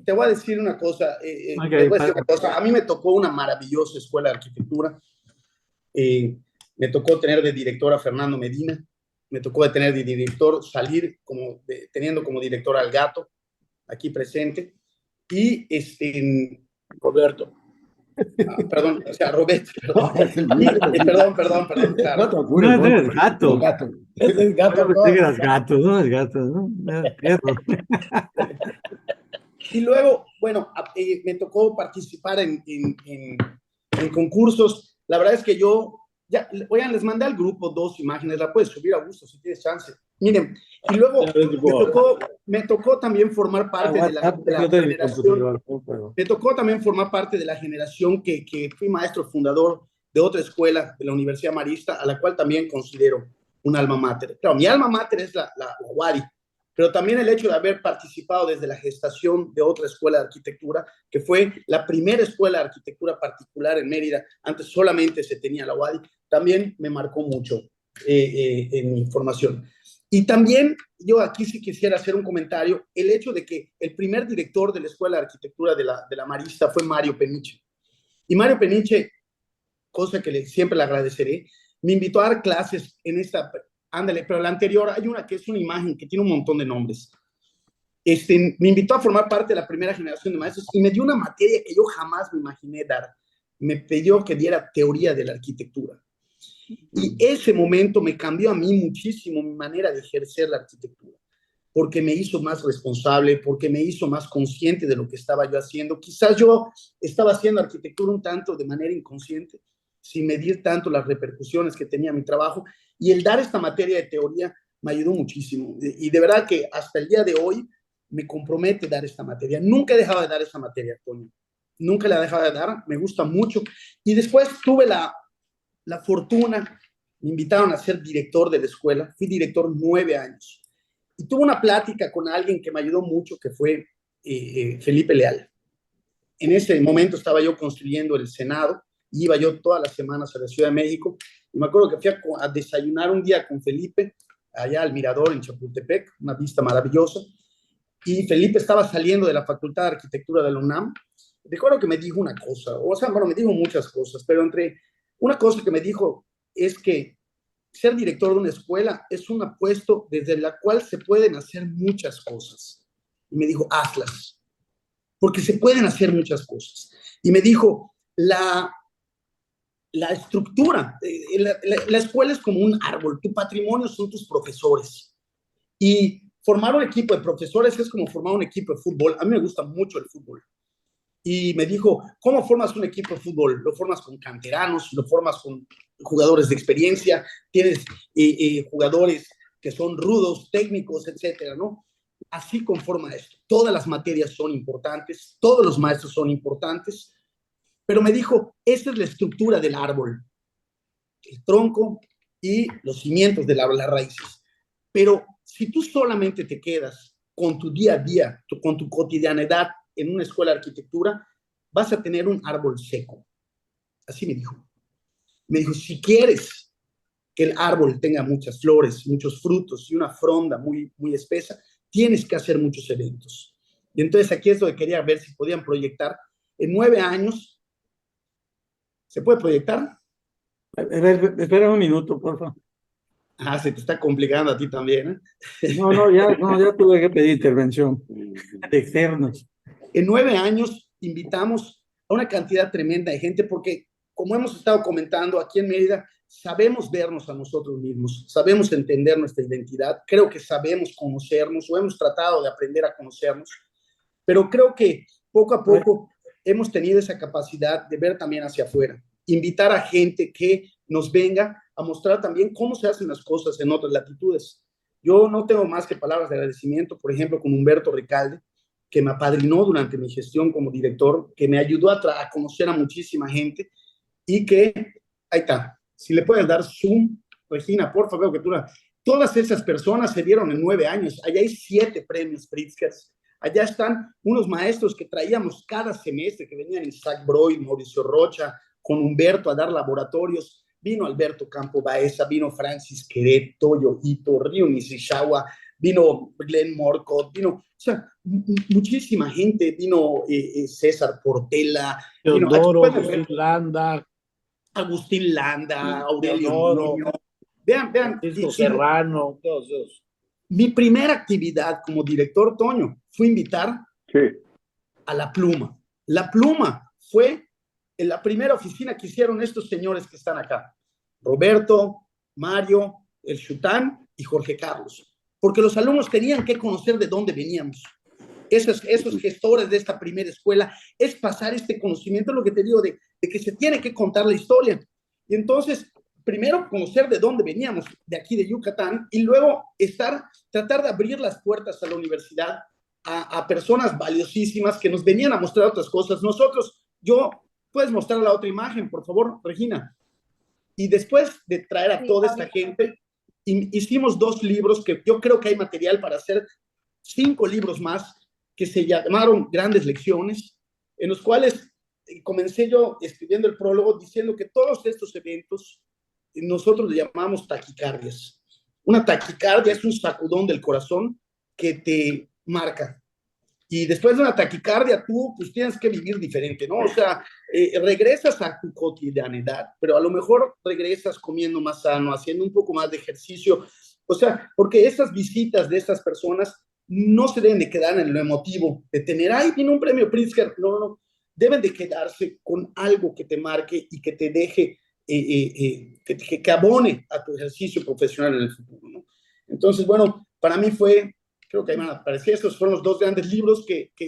te voy a decir una cosa. A mí me tocó una maravillosa escuela de arquitectura. Me tocó tener de director a Fernando Medina. Me tocó de tener de director, teniendo como director al Gato, aquí presente. Y Roberto. Perdón, o sea, Roberto. Perdón. Claro. No es gato. Es gato. No es gato, ¿no? Es perro. Y luego, bueno, me tocó participar en concursos. La verdad es que oigan, les mandé al grupo 2 imágenes, la puedes subir, Augusto, si tienes chance. Miren, y luego me tocó también formar parte de la generación. Me tocó también formar parte de la generación que fui maestro fundador de otra escuela de la Universidad Marista, a la cual también considero un alma mater. Claro, mi alma mater es la UADY, pero también el hecho de haber participado desde la gestación de otra escuela de arquitectura, que fue la primera escuela de arquitectura particular en Mérida, antes solamente se tenía la UADY, también me marcó mucho en mi formación. Y también yo aquí sí quisiera hacer un comentario, el hecho de que el primer director de la Escuela de Arquitectura de la Marista fue Mario Peniche. Y Mario Peniche, cosa que siempre le agradeceré, me invitó a dar clases en esta, ándale, pero la anterior hay una que es una imagen que tiene un montón de nombres. Me invitó a formar parte de la primera generación de maestros y me dio una materia que yo jamás me imaginé dar. Me pidió que diera teoría de la arquitectura. Y ese momento me cambió a mí muchísimo mi manera de ejercer la arquitectura, porque me hizo más responsable, porque me hizo más consciente de lo que estaba yo haciendo. Quizás yo estaba haciendo arquitectura un tanto de manera inconsciente, sin medir tanto las repercusiones que tenía mi trabajo, y el dar esta materia de teoría me ayudó muchísimo. Y de verdad que hasta el día de hoy me compromete dar esta materia. Nunca he dejado de dar esta materia, Toño. Nunca la he dejado de dar, me gusta mucho. Y después tuve la fortuna, me invitaron a ser director de la escuela, fui director 9 años. Y tuve una plática con alguien que me ayudó mucho, que fue Felipe Leal. En ese momento estaba yo construyendo el Senado, iba yo todas las semanas a la Ciudad de México, y me acuerdo que fui a desayunar un día con Felipe, allá al Mirador en Chapultepec, una vista maravillosa, y Felipe estaba saliendo de la Facultad de Arquitectura de la UNAM. Recuerdo que me dijo una cosa, o sea, bueno, me dijo muchas cosas, pero entre una cosa que me dijo es que ser director de una escuela es un puesto desde la cual se pueden hacer muchas cosas. Y me dijo, hazlas, porque se pueden hacer muchas cosas. Y me dijo, la estructura, la escuela es como un árbol, tu patrimonio son tus profesores. Y formar un equipo de profesores es como formar un equipo de fútbol. A mí me gusta mucho el fútbol. Y me dijo, ¿cómo formas un equipo de fútbol? Lo formas con canteranos, lo formas con jugadores de experiencia, tienes jugadores que son rudos, técnicos, etcétera, ¿no? Así conforma esto. Todas las materias son importantes, todos los maestros son importantes, pero me dijo, esta es la estructura del árbol, el tronco y los cimientos del árbol, las raíces. Pero si tú solamente te quedas con tu día a día, con tu cotidianidad en una escuela de arquitectura, vas a tener un árbol seco. Así me dijo. Me dijo, si quieres que el árbol tenga muchas flores, muchos frutos y una fronda muy, muy espesa, tienes que hacer muchos eventos. Y entonces aquí es donde quería ver si podían proyectar. En 9 años, ¿se puede proyectar? Espera un minuto, por favor. Ah, se te está complicando a ti también, ¿eh? No, ya tuve que pedir intervención de externos. En 9 años invitamos a una cantidad tremenda de gente porque, como hemos estado comentando, aquí en Mérida sabemos vernos a nosotros mismos, sabemos entender nuestra identidad, creo que sabemos conocernos o hemos tratado de aprender a conocernos, pero creo que poco a poco hemos tenido esa capacidad de ver también hacia afuera, invitar a gente que nos venga a mostrar también cómo se hacen las cosas en otras latitudes. Yo no tengo más que palabras de agradecimiento, por ejemplo, con Humberto Recalde, que me apadrinó durante mi gestión como director, que me ayudó a conocer a muchísima gente y que, ahí está, si le puedes dar zoom, Regina, por favor, que todas esas personas se dieron en 9 años, allá hay 7 premios Pritzkers, allá están unos maestros que traíamos cada semestre, que venían Isaac Broy, Mauricio Rocha, con Humberto a dar laboratorios, vino Alberto Campo Baeza, vino Francis Queret, Toyo Ito, Ryo Nishizawa, vino Glenn Morcott, vino, o sea, muchísima gente, vino César Portela, Teodoro, Agustín Landa, Aurelio Niño. Vean. Serrano, todos esos. Mi primera actividad como director, Toño, fue invitar a La Pluma. La Pluma fue en la primera oficina que hicieron estos señores que están acá. Roberto, Mario, el Chután y Jorge Carlos. Porque los alumnos tenían que conocer de dónde veníamos. Esos gestores de esta primera escuela, es pasar este conocimiento, lo que te digo, de que se tiene que contar la historia. Y entonces, primero conocer de dónde veníamos, de aquí de Yucatán, y luego tratar de abrir las puertas a la universidad a personas valiosísimas que nos venían a mostrar otras cosas. Puedes mostrar la otra imagen, por favor, Regina. Y después de traer a toda esta gente, hicimos 2 libros que yo creo que hay material para hacer 5 libros más, que se llamaron Grandes Lecciones, en los cuales comencé yo escribiendo el prólogo diciendo que todos estos eventos nosotros le llamamos taquicardias. Una taquicardia es un sacudón del corazón que te marca. Y después de una taquicardia, tú pues tienes que vivir diferente, ¿no? O sea, regresas a tu cotidianidad, pero a lo mejor regresas comiendo más sano, haciendo un poco más de ejercicio. O sea, porque estas visitas de estas personas no se deben de quedar en lo emotivo, de tener, ay, viene un premio Pritzker. No, no, no. Deben de quedarse con algo que te marque y que te deje, que abone a tu ejercicio profesional en el futuro, ¿no? Entonces, bueno, para mí fue, creo que ahí me aparecía, estos fueron los 2 grandes libros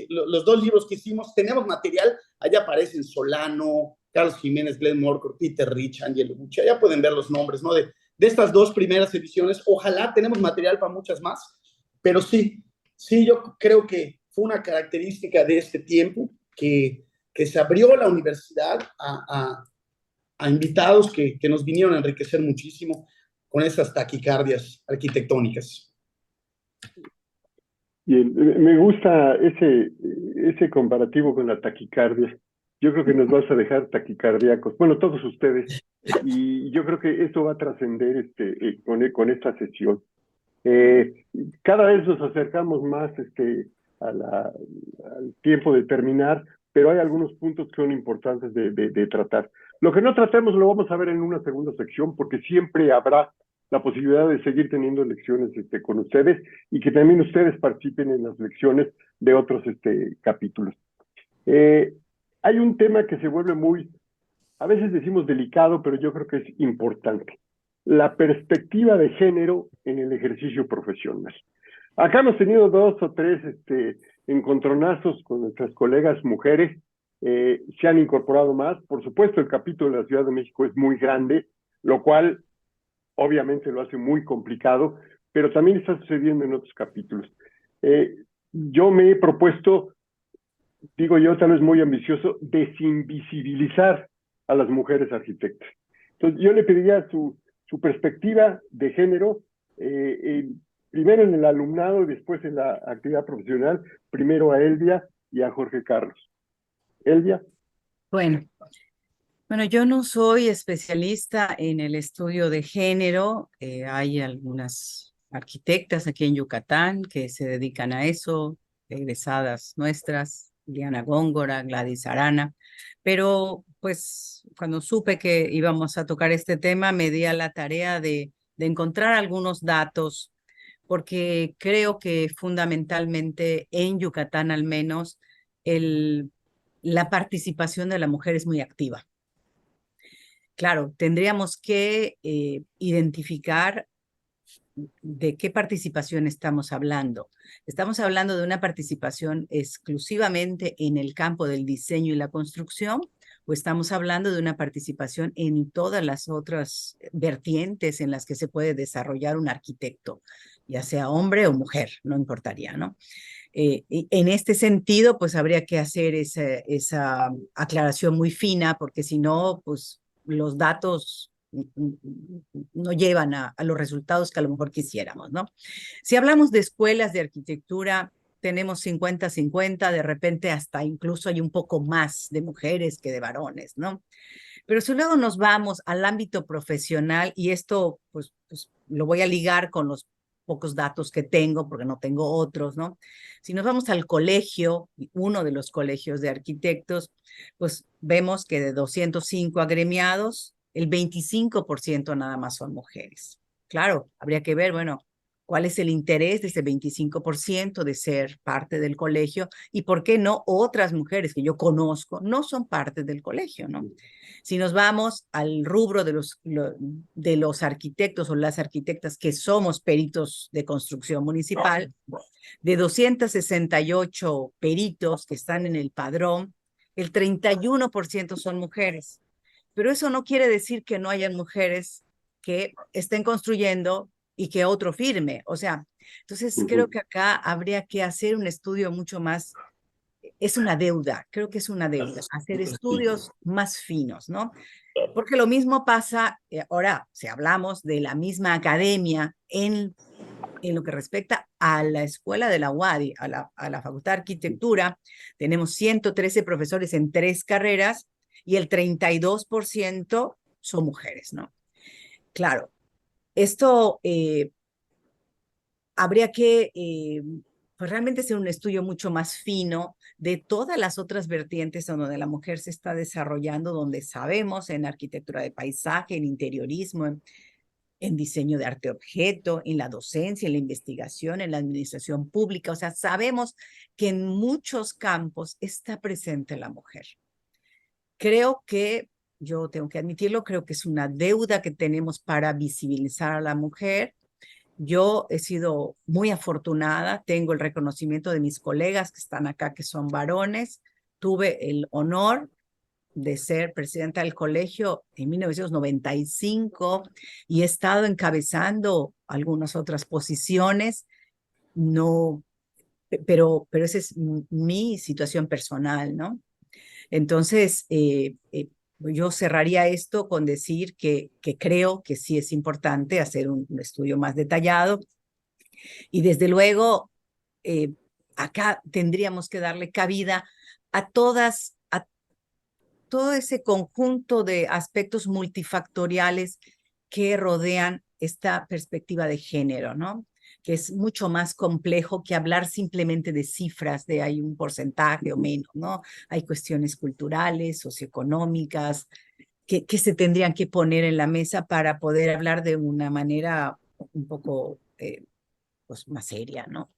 los 2 libros que hicimos. Tenemos material, allá aparecen Solano, Carlos Jiménez, Glenn Morcor, Peter Rich, Angelo Bucci, allá pueden ver los nombres, ¿no? De estas 2 primeras ediciones. Ojalá tenemos material para muchas más, pero sí, yo creo que fue una característica de este tiempo que se abrió la universidad a invitados que nos vinieron a enriquecer muchísimo con esas taquicardias arquitectónicas. Bien, me gusta ese comparativo con la taquicardia. Yo creo que nos vas a dejar taquicardíacos, bueno, todos ustedes, y yo creo que esto va a trascender con esta sesión. Cada vez nos acercamos más al tiempo de terminar, pero hay algunos puntos que son importantes de tratar. Lo que no tratemos lo vamos a ver en una segunda sección, porque siempre habrá la posibilidad de seguir teniendo lecciones con ustedes y que también ustedes participen en las lecciones de otros capítulos. Hay un tema que se vuelve muy, a veces decimos delicado, pero yo creo que es importante: la perspectiva de género en el ejercicio profesional. Acá hemos tenido 2 o 3 encontronazos con nuestras colegas mujeres, se han incorporado más. Por supuesto, el capítulo de la Ciudad de México es muy grande, lo cual obviamente lo hace muy complicado, pero también está sucediendo en otros capítulos. Yo me he propuesto, digo yo, tal vez muy ambicioso, desinvisibilizar a las mujeres arquitectas. Entonces, yo le pediría su perspectiva de género, primero en el alumnado y después en la actividad profesional, primero a Elvia y a Jorge Carlos. Elvia. Bueno, yo no soy especialista en el estudio de género. Hay algunas arquitectas aquí en Yucatán que se dedican a eso, egresadas nuestras, Diana Góngora, Gladys Arana, pero pues cuando supe que íbamos a tocar este tema me di a la tarea de encontrar algunos datos, porque creo que fundamentalmente en Yucatán al menos la participación de la mujer es muy activa. Claro, tendríamos que identificar de qué participación estamos hablando. ¿Estamos hablando de una participación exclusivamente en el campo del diseño y la construcción? ¿O estamos hablando de una participación en todas las otras vertientes en las que se puede desarrollar un arquitecto, ya sea hombre o mujer, no importaría, ¿no? En este sentido, pues habría que hacer esa aclaración muy fina, porque si no, pues los datos no llevan a los resultados que a lo mejor quisiéramos, ¿no? Si hablamos de escuelas de arquitectura, tenemos 50-50, de repente hasta incluso hay un poco más de mujeres que de varones, ¿no? Pero si luego nos vamos al ámbito profesional, y esto pues lo voy a ligar con los pocos datos que tengo, porque no tengo otros, ¿no? Si nos vamos al colegio, uno de los colegios de arquitectos, pues vemos que de 205 agremiados, el 25% nada más son mujeres. Claro, habría que ver, bueno, cuál es el interés de ese 25% de ser parte del colegio y por qué no otras mujeres que yo conozco no son parte del colegio, ¿no? Si nos vamos al rubro de los arquitectos o las arquitectas que somos peritos de construcción municipal, de 268 peritos que están en el padrón, el 31% son mujeres. Pero eso no quiere decir que no hayan mujeres que estén construyendo y que otro firme. O sea, entonces creo que acá habría que hacer un estudio mucho más, es una deuda, creo que es una deuda, hacer estudios más finos, ¿no? Porque lo mismo pasa, ahora, si hablamos de la misma academia en lo que respecta a la escuela de la UADY, a la Facultad de Arquitectura, tenemos 113 profesores en 3 carreras y el 32% son mujeres, ¿no? Claro, esto habría que pues realmente hacer un estudio mucho más fino de todas las otras vertientes donde la mujer se está desarrollando, donde sabemos en arquitectura de paisaje, en interiorismo, en diseño de arte objeto, en la docencia, en la investigación, en la administración pública. O sea, sabemos que en muchos campos está presente la mujer. Creo que, yo tengo que admitirlo, creo que es una deuda que tenemos para visibilizar a la mujer. Yo he sido muy afortunada, tengo el reconocimiento de mis colegas que están acá, que son varones. Tuve el honor de ser presidenta del colegio en 1995 y he estado encabezando algunas otras posiciones, no, pero esa es mi situación personal, ¿no? Entonces, yo cerraría esto con decir que creo que sí es importante hacer un estudio más detallado y desde luego acá tendríamos que darle cabida a todo ese conjunto de aspectos multifactoriales que rodean esta perspectiva de género, ¿no? Que es mucho más complejo que hablar simplemente de cifras, de hay un porcentaje o menos, ¿no? Hay cuestiones culturales, socioeconómicas, que se tendrían que poner en la mesa para poder hablar de una manera un poco pues, más seria, ¿no?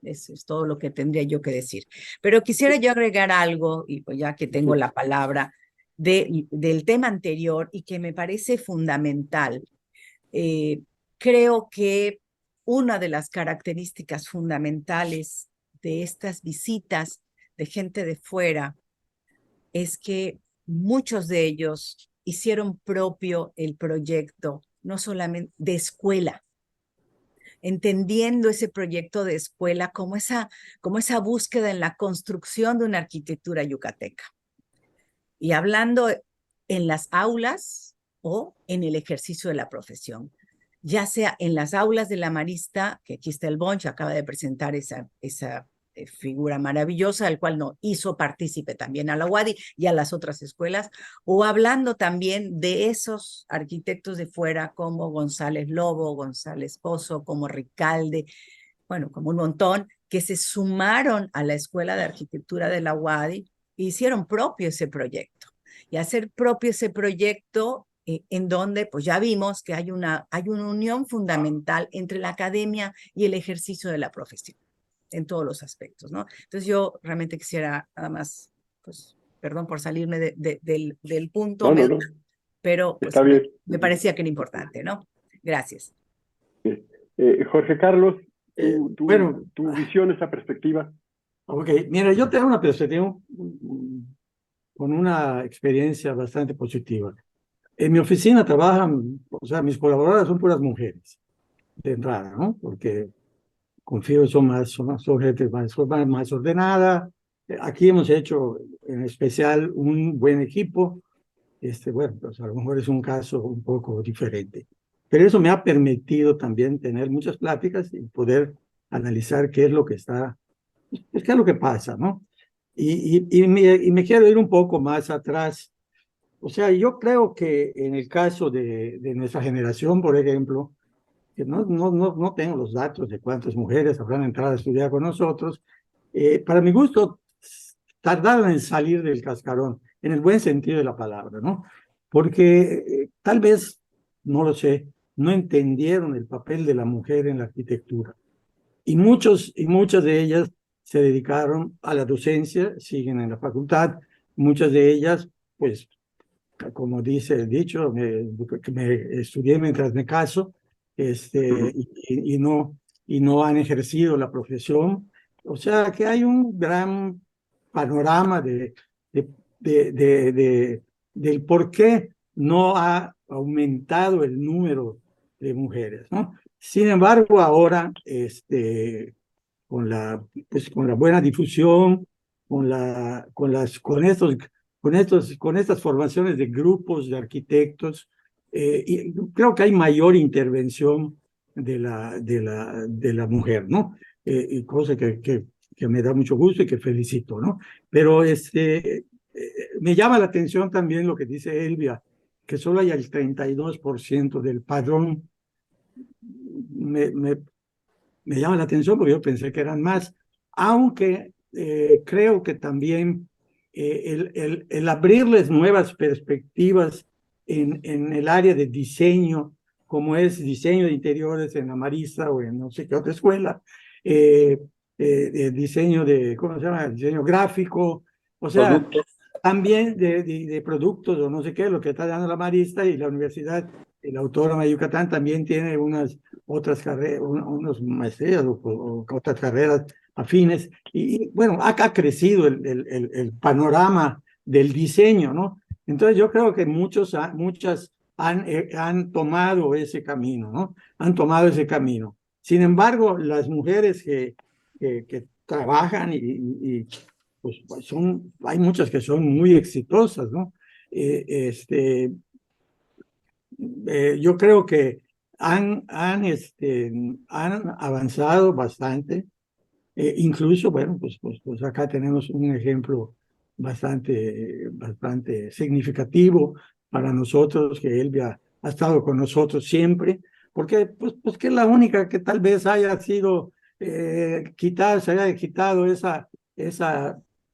Eso es todo lo que tendría yo que decir. Pero quisiera yo agregar algo, y pues ya que tengo la palabra, del tema anterior y que me parece fundamental. Creo que una de las características fundamentales de estas visitas de gente de fuera es que muchos de ellos hicieron propio el proyecto, no solamente de escuela, entendiendo ese proyecto de escuela como esa búsqueda en la construcción de una arquitectura yucateca. Y hablando en las aulas o en el ejercicio de la profesión, ya sea en las aulas de la Marista, que aquí está el Bonch, acaba de presentar esa figura maravillosa, al cual no hizo partícipe también a la UADY y a las otras escuelas, o hablando también de esos arquitectos de fuera como González Lobo, González Pozo, como Ricalde, bueno, como un montón, que se sumaron a la Escuela de Arquitectura de la UADY e hicieron propio ese proyecto. Y hacer propio ese proyecto en donde pues ya vimos que hay una unión fundamental entre la academia y el ejercicio de la profesión en todos los aspectos, ¿no? Entonces yo realmente quisiera nada más, pues, perdón por salirme del punto, No. pero pues, Está bien. me parecía que era importante, ¿no? Gracias. Jorge Carlos, Bueno, tu visión, esa perspectiva. ok, mira, yo tengo una perspectiva con una experiencia bastante positiva. En mi oficina trabajan, o sea, mis colaboradoras son puras mujeres, de entrada, ¿no? Porque confío que son gente más ordenada. Aquí hemos hecho en especial un buen equipo. Bueno, pues a lo mejor es un caso un poco diferente. Pero eso me ha permitido también tener muchas pláticas y poder analizar qué es lo que qué es lo que pasa, ¿no? Y me quiero ir un poco más atrás. O sea, yo creo que en el caso de nuestra generación, por ejemplo, que no tengo los datos de cuántas mujeres habrán entrado a estudiar con nosotros, para mi gusto, tardaron en salir del cascarón, en el buen sentido de la palabra, ¿no? Porque tal vez, no lo sé, no entendieron el papel de la mujer en la arquitectura. Y muchas de ellas se dedicaron a la docencia, siguen en la facultad, muchas de ellas, pues, como dice el dicho, me estudié mientras me caso, y no han ejercido la profesión. O sea que hay un gran panorama del por qué no ha aumentado el número de mujeres, ¿no? Sin embargo, ahora, con la buena difusión, con estos con estas formaciones de grupos de arquitectos, y creo que hay mayor intervención de la mujer, ¿no? Y cosa que me da mucho gusto y que felicito, ¿no? Pero me llama la atención también lo que dice Elvia, que solo hay el 32% del padrón. Me llama la atención porque yo pensé que eran más, aunque creo que también el abrirles nuevas perspectivas en el área de diseño, como es diseño de interiores en la Marista o en no sé qué otra escuela, diseño ¿cómo se llama? Diseño gráfico, o sea, Productos. también de productos o no sé qué, lo que está dando la Marista y la Universidad, la Autónoma de Yucatán también tiene unas otras carreras, unas maestrías o otras carreras afines. Y bueno, ha crecido el panorama del diseño, ¿no? Entonces yo creo que muchas han tomado ese camino, ¿no? Han tomado ese camino. Sin embargo, las mujeres que trabajan pues hay muchas que son muy exitosas, ¿no? Yo creo que han avanzado bastante. Incluso, bueno, pues acá tenemos un ejemplo bastante significativo para nosotros, que Elvia ha estado con nosotros siempre, porque pues que es la única que tal vez haya sido se haya quitado esa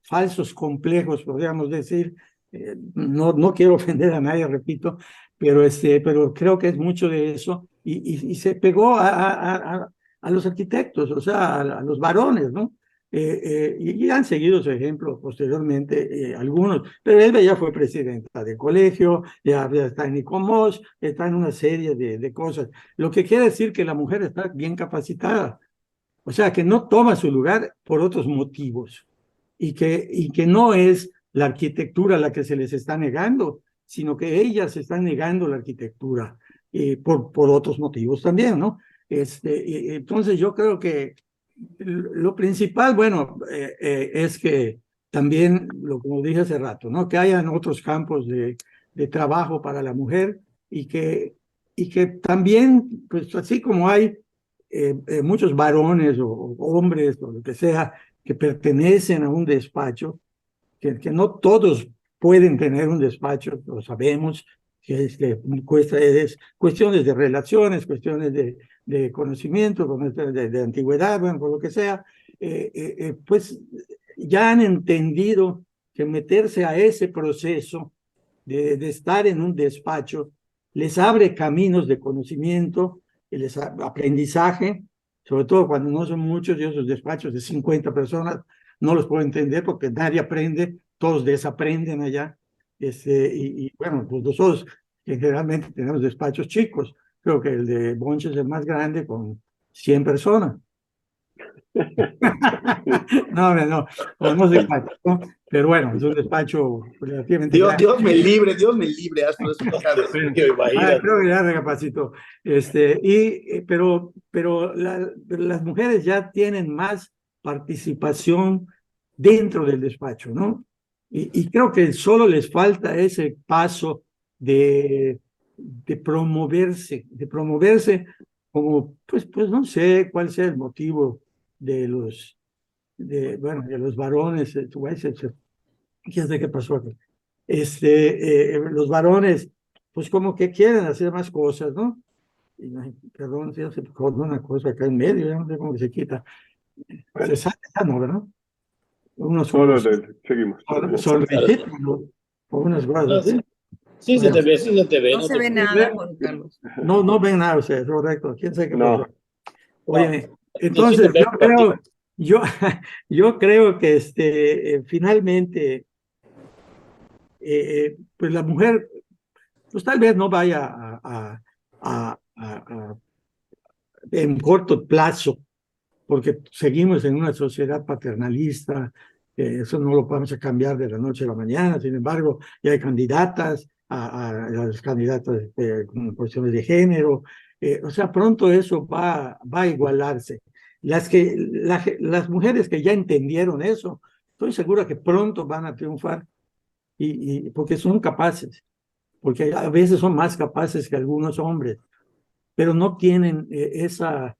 falsos complejos, podríamos decir. No quiero ofender a nadie, repito, pero creo que es mucho de eso, y se pegó a los arquitectos, o sea, a los varones, ¿no? Y han seguido su ejemplo posteriormente algunos, pero ella ya fue presidenta de colegio, ya está en ICOMOS, está en una serie de cosas, lo que quiere decir que la mujer está bien capacitada, o sea, que no toma su lugar por otros motivos, y que no es la arquitectura la que se les está negando, sino que ellas están negando la arquitectura por otros motivos también, ¿no? Entonces yo creo que lo principal, bueno, es que también, como dije hace rato, ¿no? Que hayan otros campos de trabajo para la mujer, y que también, pues así como hay muchos varones o hombres o lo que sea que pertenecen a un despacho, que no todos pueden tener un despacho, lo sabemos, que es cuestiones de relaciones, cuestiones de conocimiento, de antigüedad, bueno, por lo que sea, pues ya han entendido que meterse a ese proceso de estar en un despacho les abre caminos de conocimiento, aprendizaje, sobre todo cuando no son muchos, y esos despachos de 50 personas no los puedo entender porque nadie aprende, todos desaprenden allá. Y bueno, pues nosotros que generalmente tenemos despachos chicos, creo que el de Bonche es el más grande con 100 personas. No, podemos despacho, ¿no? Pero bueno, es un despacho relativamente grande. Dios me libre, haz por eso Creo que ya recapacitó. Pero las mujeres ya tienen más participación dentro del despacho, ¿no? Y creo que solo les falta ese paso de promoverse como, pues no sé cuál sea el motivo de los varones, ¿quién sabe qué pasó aquí? Los varones, pues como que quieren hacer más cosas, ¿no? Perdón, si se cortó una cosa acá en medio, ya no sé cómo se quita. Se sale, no, ¿verdad? Seguimos. Sonrisita, ¿no? O unas cosas así. Sí, se te ve, No se ve nada, Juan Carlos. No ven nada, o sea, correcto. ¿Quién sabe qué pasó? Oye, No, entonces yo creo que finalmente, pues la mujer, pues tal vez no vaya en corto plazo, porque seguimos en una sociedad paternalista, eso no lo podemos cambiar de la noche a la mañana. Sin embargo, ya hay candidatas a las candidatas con cuestiones de género, o sea, pronto eso va a igualarse. Las mujeres que ya entendieron eso, estoy seguro que pronto van a triunfar, porque son capaces, porque a veces son más capaces que algunos hombres, pero no tienen esa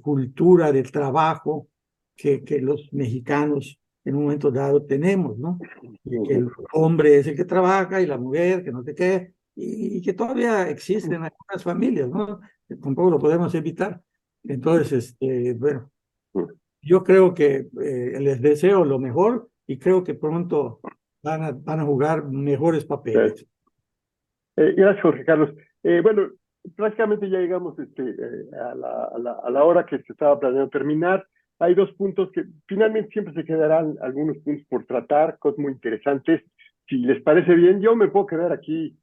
cultura del trabajo que los mexicanos en un momento dado tenemos, ¿no? Que el hombre es el que trabaja y la mujer que no sé qué, y que todavía existen en algunas familias, ¿no? Que tampoco lo podemos evitar. Entonces, bueno, yo creo que les deseo lo mejor y creo que pronto van a jugar mejores papeles. Gracias, Jorge Carlos. Bueno, prácticamente ya llegamos a la hora que se estaba planeando terminar. Hay dos puntos que finalmente siempre se quedarán algunos puntos por tratar, cosas muy interesantes. Si les parece bien, yo me puedo quedar aquí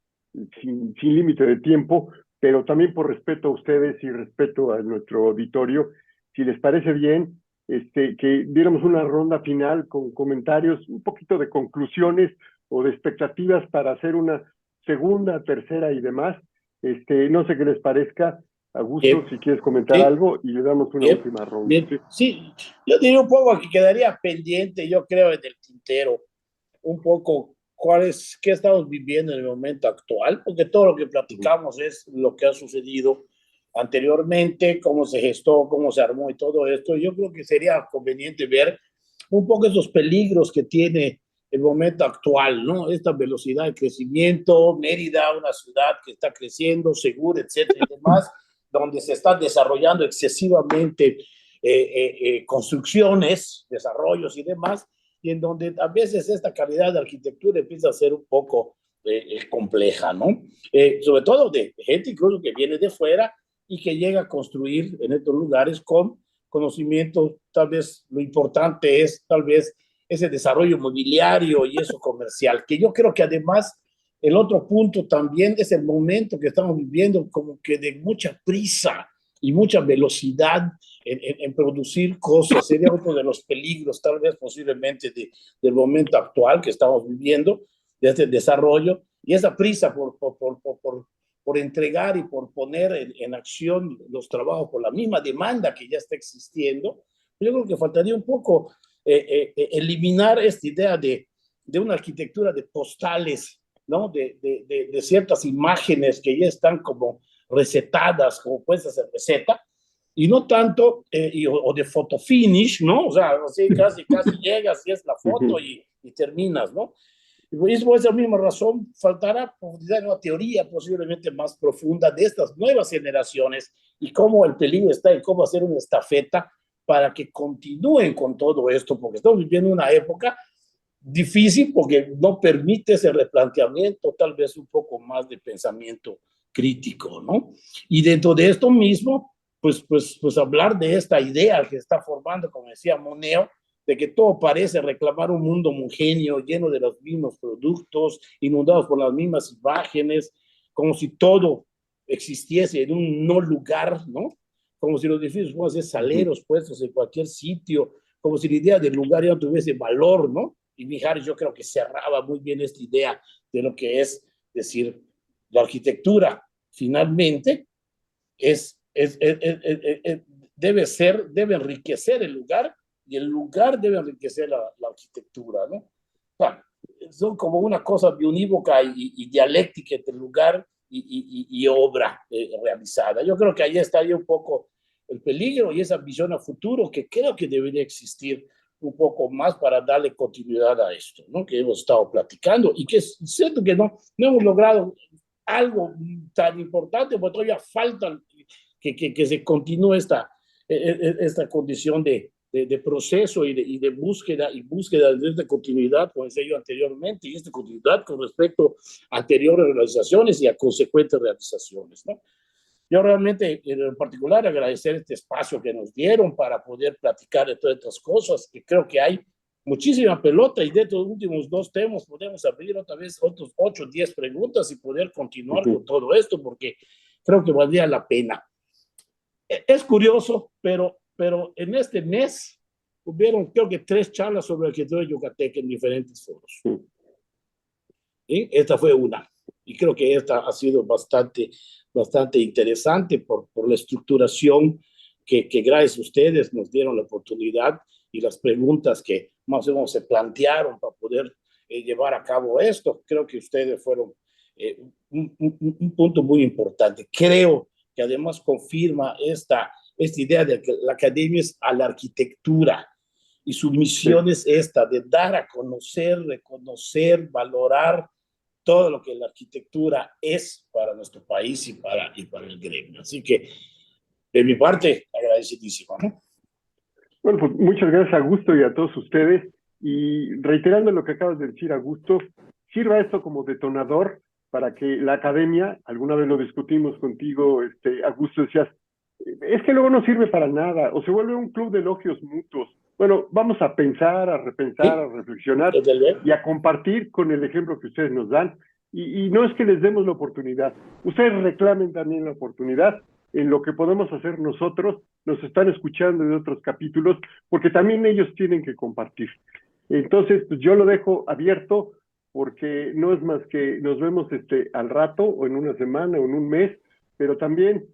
sin límite de tiempo, pero también por respeto a ustedes y respeto a nuestro auditorio, si les parece bien, que diéramos una ronda final con comentarios, un poquito de conclusiones o de expectativas para hacer una segunda, tercera y demás. No sé qué les parezca. Augusto, si quieres comentar algo y le damos una última ronda. Sí, yo diría un poco que quedaría pendiente, yo creo, en el tintero, un poco qué estamos viviendo en el momento actual, porque todo lo que platicamos es lo que ha sucedido anteriormente, cómo se gestó, cómo se armó y todo esto. Yo creo que sería conveniente ver un poco esos peligros que tiene el momento actual, ¿no? Esta velocidad de crecimiento, Mérida, una ciudad que está creciendo, segura, etcétera, y demás, donde se están desarrollando excesivamente construcciones, desarrollos y demás, y en donde a veces esta calidad de arquitectura empieza a ser un poco compleja, ¿no? Sobre todo de gente incluso que viene de fuera y que llega a construir en estos lugares con conocimiento. Tal vez lo importante es tal vez ese desarrollo inmobiliario y eso comercial, que yo creo que además el otro punto también es el momento que estamos viviendo como que de mucha prisa y mucha velocidad en producir cosas. Sería otro de los peligros, tal vez posiblemente del momento actual que estamos viviendo, de este desarrollo, y esa prisa por entregar y por poner en acción los trabajos por la misma demanda que ya está existiendo. Yo creo que faltaría un poco eliminar esta idea de una arquitectura de postales, ¿no? De ciertas imágenes que ya están como recetadas, como puestas en receta, y no tanto, o de photo finish, ¿no? O sea, así casi llegas y es la foto y terminas, ¿no? Y por esa misma razón faltará profundizar en una teoría posiblemente más profunda de estas nuevas generaciones y cómo el peligro está en cómo hacer una estafeta para que continúen con todo esto, porque estamos viviendo una época difícil porque no permite ese replanteamiento, tal vez un poco más de pensamiento crítico, ¿no? Y dentro de esto mismo, pues hablar de esta idea que está formando, como decía Moneo, de que todo parece reclamar un mundo homogéneo, lleno de los mismos productos, inundados por las mismas imágenes, como si todo existiese en un no lugar, ¿no? Como si los edificios fueran ser saleros puestos en cualquier sitio, como si la idea del lugar ya no tuviese valor, ¿no? Y Mijares yo creo que cerraba muy bien esta idea de lo que es decir, la arquitectura finalmente debe enriquecer el lugar y el lugar debe enriquecer la arquitectura, ¿no? O sea, son como una cosa biunívoca y dialéctica entre lugar y obra realizada. Yo creo que ahí estaría un poco el peligro y esa visión a futuro que creo que debería existir un poco más para darle continuidad a esto, ¿no? Que hemos estado platicando y que es cierto que no hemos logrado algo tan importante, porque todavía falta que se continúe esta condición de proceso y de búsqueda de esta continuidad, como decía yo anteriormente, y esta continuidad con respecto a anteriores realizaciones y a consecuentes realizaciones, ¿no? Yo realmente, en particular, agradecer este espacio que nos dieron para poder platicar de todas estas cosas, que creo que hay muchísima pelota y de estos últimos dos temas podemos abrir otra vez otros 8 o 10 preguntas y poder continuar con todo esto, porque creo que valdría la pena. Es curioso, pero en este mes hubieron, creo que 3 charlas sobre arquitectura yucateca en diferentes foros. ¿Sí? Esta fue una. Y creo que esta ha sido bastante interesante por la estructuración que gracias a ustedes nos dieron la oportunidad y las preguntas que más o menos se plantearon para poder llevar a cabo esto. Creo que ustedes fueron un punto muy importante. Creo que además confirma esta idea de que la academia es a la arquitectura y su misión es esta, de dar a conocer, reconocer, valorar todo lo que la arquitectura es para nuestro país y para el gremio. Así que, de mi parte, agradecidísimo, ¿no? Bueno, pues muchas gracias a Augusto y a todos ustedes. Y reiterando lo que acabas de decir, Augusto, sirva esto como detonador para que la academia, alguna vez lo discutimos contigo, Augusto, decías, es que luego no sirve para nada, o se vuelve un club de elogios mutuos. Bueno, vamos a pensar, a repensar, a reflexionar y a compartir con el ejemplo que ustedes nos dan. Y no es que les demos la oportunidad, ustedes reclamen también la oportunidad en lo que podemos hacer nosotros, nos están escuchando de otros capítulos, porque también ellos tienen que compartir. Entonces, pues yo lo dejo abierto, porque no es más que nos vemos al rato, o en una semana, o en un mes, pero también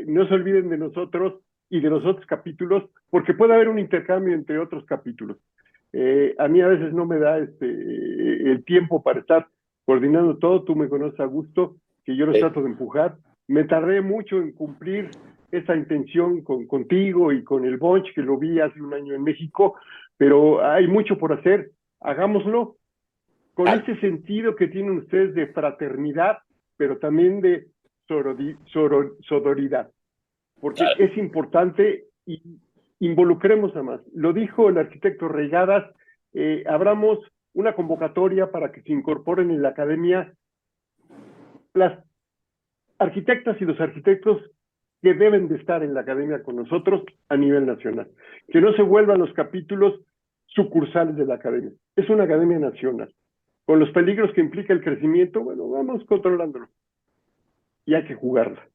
no se olviden de nosotros y de los otros capítulos, porque puede haber un intercambio entre otros capítulos. A mí a veces no me da el tiempo para estar coordinando todo, tú me conoces, Augusto, que yo los trato de empujar. Me tardé mucho en cumplir esa intención contigo y con el Bunch, que lo vi hace un año en México, pero hay mucho por hacer, hagámoslo con ese sentido que tienen ustedes de fraternidad, pero también de sororidad, porque es importante y involucremos a más. Lo dijo el arquitecto Reigadas, abramos una convocatoria para que se incorporen en la academia las arquitectas y los arquitectos que deben de estar en la academia con nosotros a nivel nacional, que no se vuelvan los capítulos sucursales de la academia. Es una academia nacional. Con los peligros que implica el crecimiento, bueno, vamos controlándolo. Y hay que jugarla.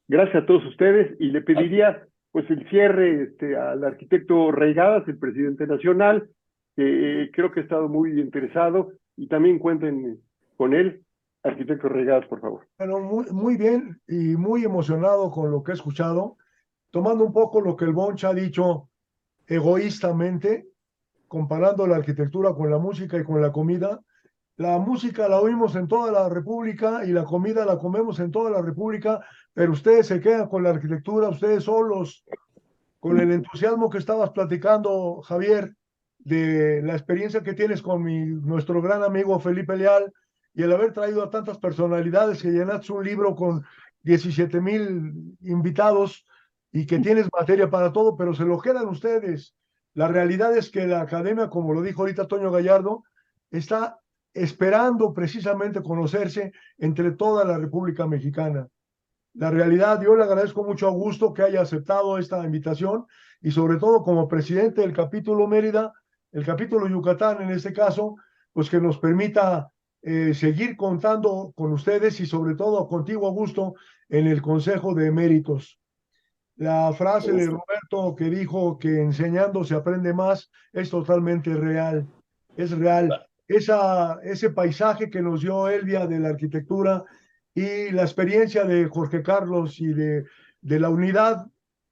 Gracias a todos ustedes, y le pediría pues el cierre al arquitecto Reigadas, el presidente nacional, que creo que ha estado muy interesado, y también cuenten con él. Arquitecto Reigadas, por favor. Bueno, muy bien y muy emocionado con lo que he escuchado, tomando un poco lo que el Bunch ha dicho egoístamente, comparando la arquitectura con la música y con la comida. La música la oímos en toda la República y la comida la comemos en toda la República, pero ustedes se quedan con la arquitectura, ustedes solos, con el entusiasmo que estabas platicando, Javier, de la experiencia que tienes con nuestro gran amigo Felipe Leal, y el haber traído a tantas personalidades, que llenaste un libro con 17,000 invitados y que tienes materia para todo, pero se lo quedan ustedes. La realidad es que la academia, como lo dijo ahorita Toño Gallardo, está esperando precisamente conocerse entre toda la República Mexicana. La realidad, yo le agradezco mucho a Augusto que haya aceptado esta invitación, y sobre todo como presidente del capítulo Mérida, el capítulo Yucatán en este caso, pues que nos permita seguir contando con ustedes y sobre todo contigo, Augusto, en el Consejo de Méritos. La frase de Roberto que dijo que enseñando se aprende más es totalmente real, es real. Ese paisaje que nos dio Elvia de la arquitectura y la experiencia de Jorge Carlos y de la unidad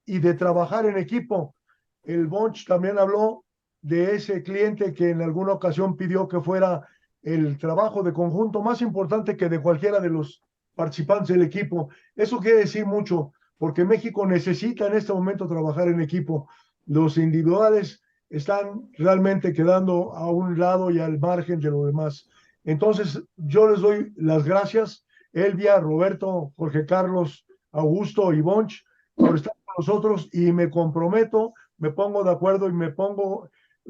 y de trabajar en equipo. El Bunch también habló de ese cliente que en alguna ocasión pidió que fuera el trabajo de conjunto más importante que de cualquiera de los participantes del equipo. Eso quiere decir mucho, porque México necesita en este momento trabajar en equipo. Los individuales están realmente quedando a un lado y al margen de lo demás. Entonces, yo les doy las gracias, Elvia, Roberto, Jorge Carlos, Augusto y Bunch, por estar con nosotros, y me comprometo, me pongo de acuerdo y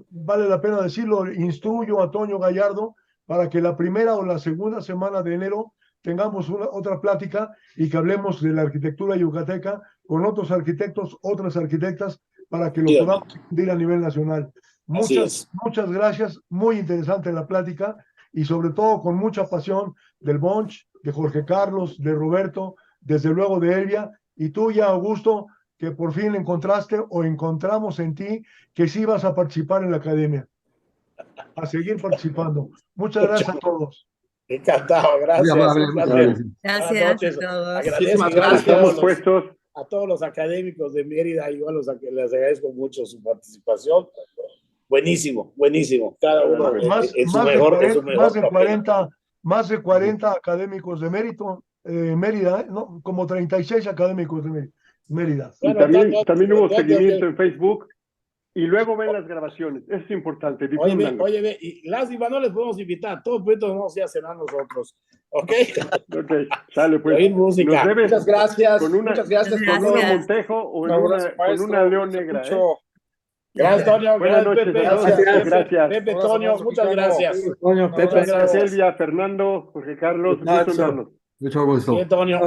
vale la pena decirlo, instruyo a Toño Gallardo para que la primera o la segunda semana de enero tengamos otra plática y que hablemos de la arquitectura yucateca con otros arquitectos, otras arquitectas, para que lo podamos difundir a nivel nacional. Muchas gracias, muy interesante la plática, y sobre todo con mucha pasión del Bunch, de Jorge Carlos, de Roberto, desde luego de Elvia, y tú ya, Augusto, que por fin encontraste o encontramos en ti que sí vas a participar en la academia. A seguir participando. Muchas gracias a todos. Encantado, gracias. Muy amable, Gracias a todos. Agradezco a todos los académicos de Mérida, igual les agradezco mucho su participación. buenísimo, buenísimo. Cada uno Más, en su más, mejor, de en su 40, mejor más de papel. 40, más de 40 académicos de mérito, Mérida, ¿no? Como 36 académicos de Mérida. Y Bueno, también hubo entonces, seguimiento en Facebook y luego ven las grabaciones. Eso es importante, difúndanlo. Oye, y lástima, no les podemos invitar, todos pues vamos a ir a cenar nosotros, ¿ok? Ok, sale pues. Oír música. Nos debes Muchas gracias. con una, Muchas gracias. con una Gracias. Montejo o Un abrazo, con maestro. una León Cuídense Negra. mucho. Gracias, Toño. Buenas Gracias, noches Pepe. a todos. Gracias. Gracias. Pepe, Un abrazo, Toño, maestro muchas Quijano. gracias. Coño, Muchas Pepe. gracias. Silvia, Fernando, Jorge Carlos, gusto en Ignacio. verlos. Mucho gusto. Bien, Toño.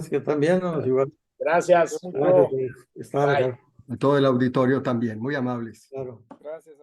Que también, ¿no? Igual. Gracias. Gracias por estar Bye. acá. A todo el auditorio también, muy amables. Claro. Gracias.